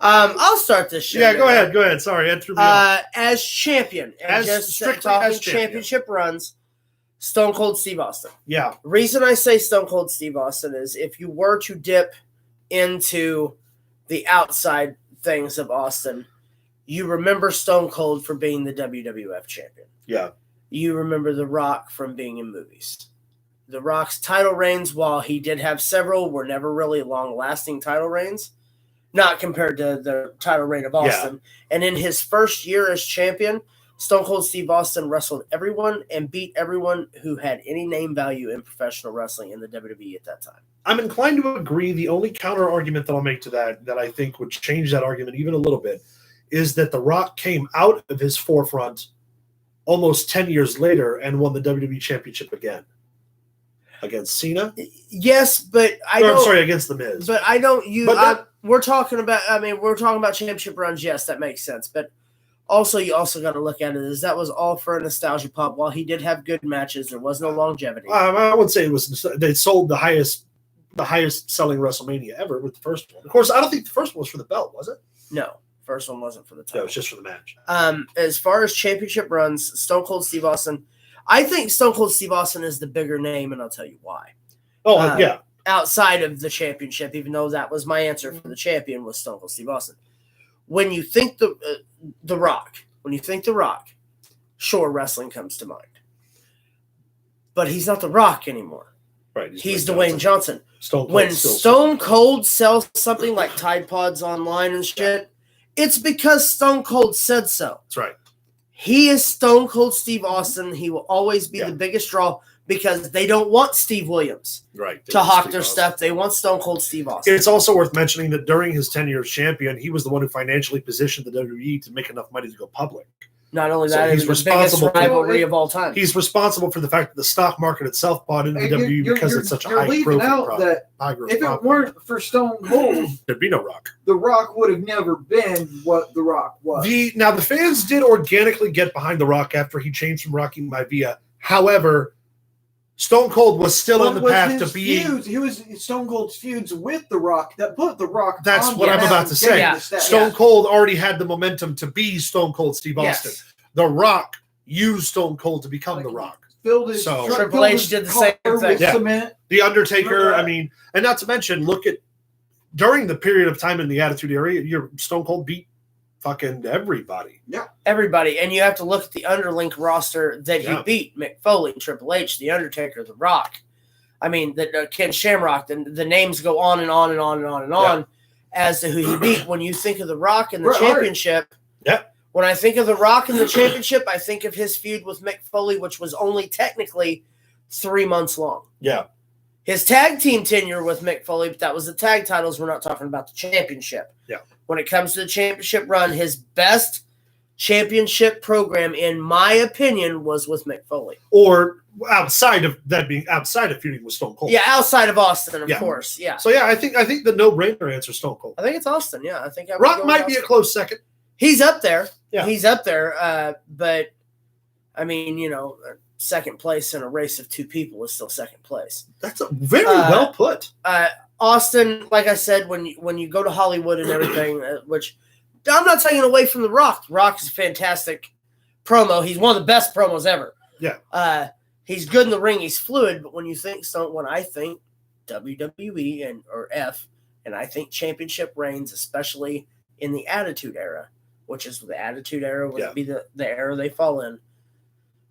I'll start this show. Yeah, go ahead. Sorry, Ed threw me off. As champion, and As just strictly talking as champion. championship runs, Stone Cold Steve Austin. Yeah. Reason I say Stone Cold Steve Austin is if you were to dip into the outside things of Austin, you remember Stone Cold for being the WWF champion. Yeah. You remember The Rock from being in movies. The Rock's title reigns, while he did have several, were never really long-lasting title reigns. not compared to the title reign of Austin. Yeah. And in his first year as champion, Stone Cold Steve Austin wrestled everyone and beat everyone who had any name value in professional wrestling in the WWE at that time. I'm inclined to agree. The only counter argument that I'll make to that I think would change that argument even a little bit is that The Rock came out of his forefront almost 10 years later and won the WWE Championship again against Cena. Yes, but against The Miz. But I don't use. We're talking about championship runs. Yes, that makes sense. But also, you also got to look at it as that was all for a nostalgia pop. While he did have good matches, there was no longevity. I would say it was. They sold the highest selling WrestleMania ever with the first one. Of course, I don't think the first one was for the belt, was it? No, first one wasn't for the title. No, it was just for the match. As far as championship runs, Stone Cold Steve Austin, I think Stone Cold Steve Austin is the bigger name, and I'll tell you why. Oh, yeah. Outside of the championship, even though that was my answer for the champion was Stone Cold Steve Austin. When you think the Rock, sure, wrestling comes to mind. But he's not The Rock anymore. Right. He's Dwayne Johnson. When Stone Cold sells something like Tide Pods online and shit, it's because Stone Cold said so. That's right. He is Stone Cold Steve Austin. He will always be the biggest draw because they don't want Steve Williams to hawk their stuff. They want Stone Cold Steve Austin. It's also worth mentioning that during his tenure as champion, he was the one who financially positioned the WWE to make enough money to go public. Not only that, he's responsible for the biggest rivalry of all time. He's responsible for the fact that the stock market itself bought into the WWE because it's such a high growth product. If it weren't for Stone Cold, there'd be no Rock. The Rock would have never been what The Rock was. Now, the fans did organically get behind The Rock after he changed from Rocky Maivia. However, Stone Cold was still on the path to being. He was Stone Cold's feuds with The Rock that put The Rock. That's what I'm about to say. Yeah. Stone Cold already had the momentum to be Stone Cold Steve Austin. Yes. The Rock used Stone Cold to become The Rock. Triple H did the same thing. Yeah. The Undertaker. I mean, and not to mention, look at during the period of time in the Attitude Era, your Stone Cold beat fucking everybody. Yeah. Everybody. And you have to look at the underlink roster that he beat. Mick Foley, Triple H, The Undertaker, The Rock. I mean, Ken Shamrock. The names go on and on and on and on and on as to who he beat. When you think of The Rock and the championship. Yeah. When I think of The Rock and the championship, I think of his feud with Mick Foley, which was only technically 3 months long. Yeah. His tag team tenure with Mick Foley, but that was the tag titles. We're not talking about the championship. Yeah. When it comes to the championship run, his best championship program, in my opinion, was with Mick Foley. Or outside of feuding with Stone Cold. Yeah, outside of Austin, of course. Yeah. So I think the no-brainer answer is Stone Cold. I think it's Austin. Yeah, I think Rock might be a close second. He's up there. Yeah. He's up there. But I mean, second place in a race of two people is still second place. That's very well put. Austin, like I said, when you go to Hollywood and everything, which I'm not taking away from The Rock. The Rock is a fantastic promo. He's one of the best promos ever. Yeah. He's good in the ring. He's fluid. But when I think WWE and I think championship reigns, especially in the Attitude Era, which is the Attitude Era would be the era they fall in.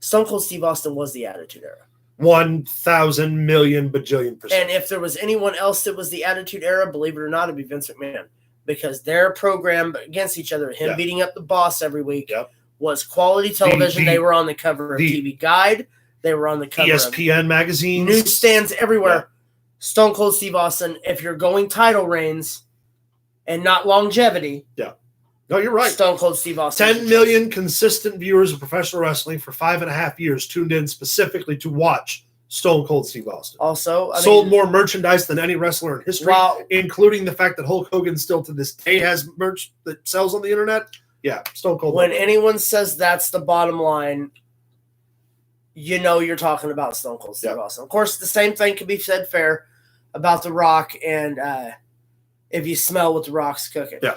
Stone Cold Steve Austin was the Attitude Era. 1,000 million bajillion %. And if there was anyone else that was the Attitude Era, believe it or not, it'd be Vince McMahon. Because their program against each other, him beating up the boss every week, was quality television. They were on the cover of TV Guide. They were on the cover ESPN of magazines. Newsstands everywhere. Yeah. Stone Cold Steve Austin, if you're going title reigns and not longevity. Yeah. No, you're right. Stone Cold Steve Austin. 10 million consistent viewers of professional wrestling for 5.5 years tuned in specifically to watch Stone Cold Steve Austin. Also, sold more merchandise than any wrestler in history, including the fact that Hulk Hogan still to this day has merch that sells on the internet. Yeah, Stone Cold. When anyone says that's the bottom line, you're talking about Stone Cold Steve Austin. Of course, the same thing can be said fair about The Rock and if you smell what The Rock's cooking. Yeah.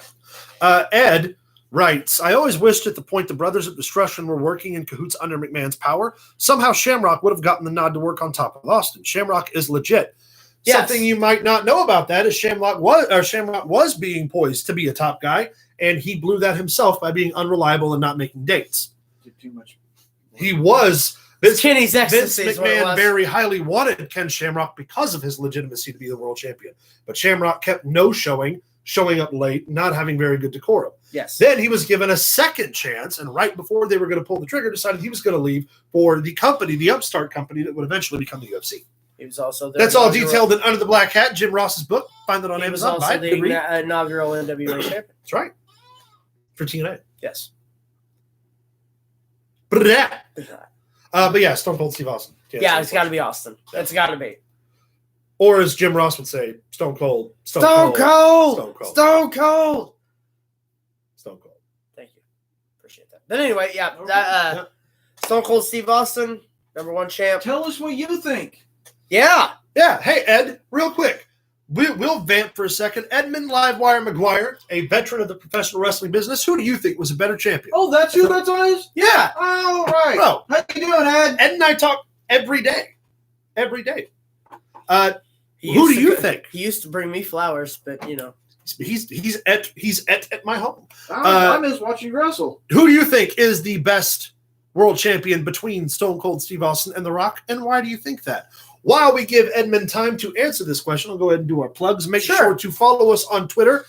Ed writes, I always wished at the point the Brothers of Destruction were working in cahoots under McMahon's power, somehow Shamrock would have gotten the nod to work on top of Austin. Shamrock is legit. Yes. Something you might not know about that is Shamrock was being poised to be a top guy, and he blew that himself by being unreliable and not making dates. Did too much. He was. Kenny's Vince McMahon very highly wanted Ken Shamrock because of his legitimacy to be the world champion. But Shamrock kept no showing, showing up late, not having very good decorum. Yes. Then he was given a second chance, and right before they were going to pull the trigger, decided he was going to leave for the company, the upstart company that would eventually become the UFC. He was also That's all detailed in Under the Black Hat, Jim Ross's book. Find it on Amazon. He was also the inaugural NWA champion. That's right. For TNA. Yes. But yeah, Stone Cold Steve Austin. Yeah, it's got to be Austin. That's got to be. Or as Jim Ross would say, Stone Cold. Stone Cold. Thank you. Appreciate that. But anyway, yeah, Stone Cold Steve Austin, #1 champ. Tell us what you think. Yeah. Yeah. Hey, Ed, real quick. We'll vamp for a second. Edmund Livewire McGuire, a veteran of the professional wrestling business. Who do you think was a better champion? Oh, that's who that's on his? Yeah. All right. Bro. How you doing, Ed? Ed and I talk every day. Every day. Who do you think? He used to bring me flowers, but he's at my home. I miss watching you wrestle. Who do you think is the best world champion between Stone Cold Steve Austin and The Rock, and why do you think that? While we give Edmund time to answer this question, I'll go ahead and do our plugs. Make sure to follow us on Twitter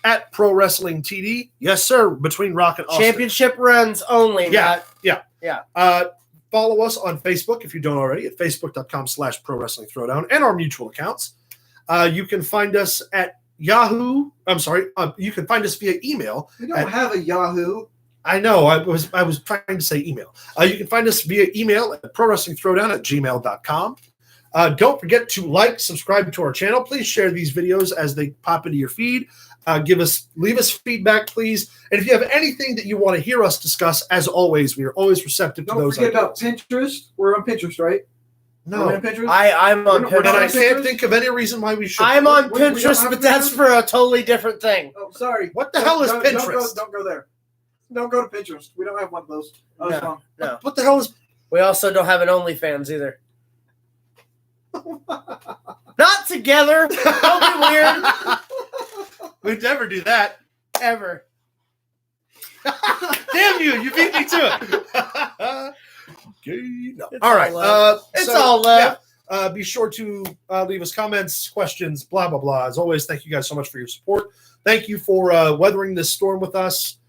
at Pro Wrestling TD. Yes, sir. Between Rock and Austin. Championship runs only. Yeah. Yeah. Follow us on Facebook if you don't already at facebook.com/Pro Wrestling Throwdown and our mutual accounts. You can find us at Yahoo. I'm sorry. You can find us via email. We don't have a Yahoo. I know. I was trying to say email. You can find us via email at prowrestlingthrowdown@gmail.com. Don't forget to like, subscribe to our channel. Please share these videos as they pop into your feed. Leave us feedback, please. And if you have anything that you want to hear us discuss, as always, we are always receptive to those. Don't forget about Pinterest. We're on Pinterest, right? No, on Pinterest? I'm on Pinterest. And I can't think of any reason why we should. I'm on Pinterest, but that's for a totally different thing. Oh, sorry. What the hell is Pinterest? Don't go there. Don't go to Pinterest. We don't have one of those. No. What the hell is? We also don't have an OnlyFans either. Not together. Don't be weird. We'd never do that. Ever. Damn you! You beat me to it. No. It's All right. It's all love. Yeah. Be sure to leave us comments, questions, blah, blah, blah. As always, thank you guys so much for your support. Thank you for weathering this storm with us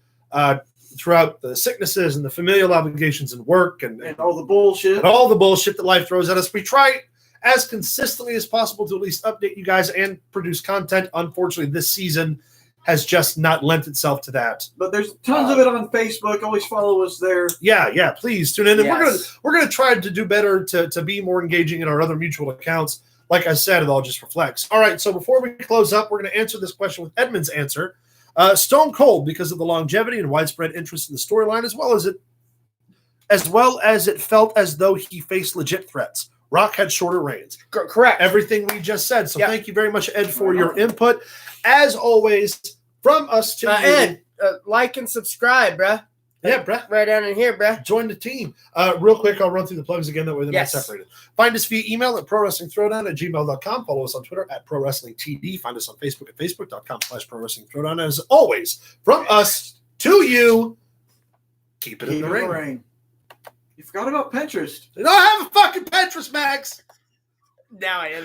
throughout the sicknesses and the familial obligations and work and all the bullshit. And all the bullshit that life throws at us. We try as consistently as possible to at least update you guys and produce content. Unfortunately, this season has just not lent itself to that. But there's tons of it on Facebook. Always follow us there. Yeah. Please tune in. And Yes. we're gonna try to do better to be more engaging in our other mutual accounts. Like I said, it all just reflects. All right, so before we close up, we're going to answer this question with Edmund's answer. Stone Cold, because of the longevity and widespread interest in the storyline, as well as it felt as though he faced legit threats. Rock had shorter reigns. Correct. Everything we just said. So Thank you very much, Ed, for your input. As always, from us to you. Ed, like and subscribe, bruh. Yeah, bruh. Right down in here, bruh. Join the team. Real quick, I'll run through the plugs again. That way they're not separated. Find us via email at prowrestlingthrowdown@gmail.com. Follow us on Twitter at prowrestlingtd. Find us on Facebook at facebook.com/prowrestlingthrowdown. As always, from us to you, keep it in the ring. You forgot about Pinterest. I don't have a fucking Pinterest, Max. Now I am.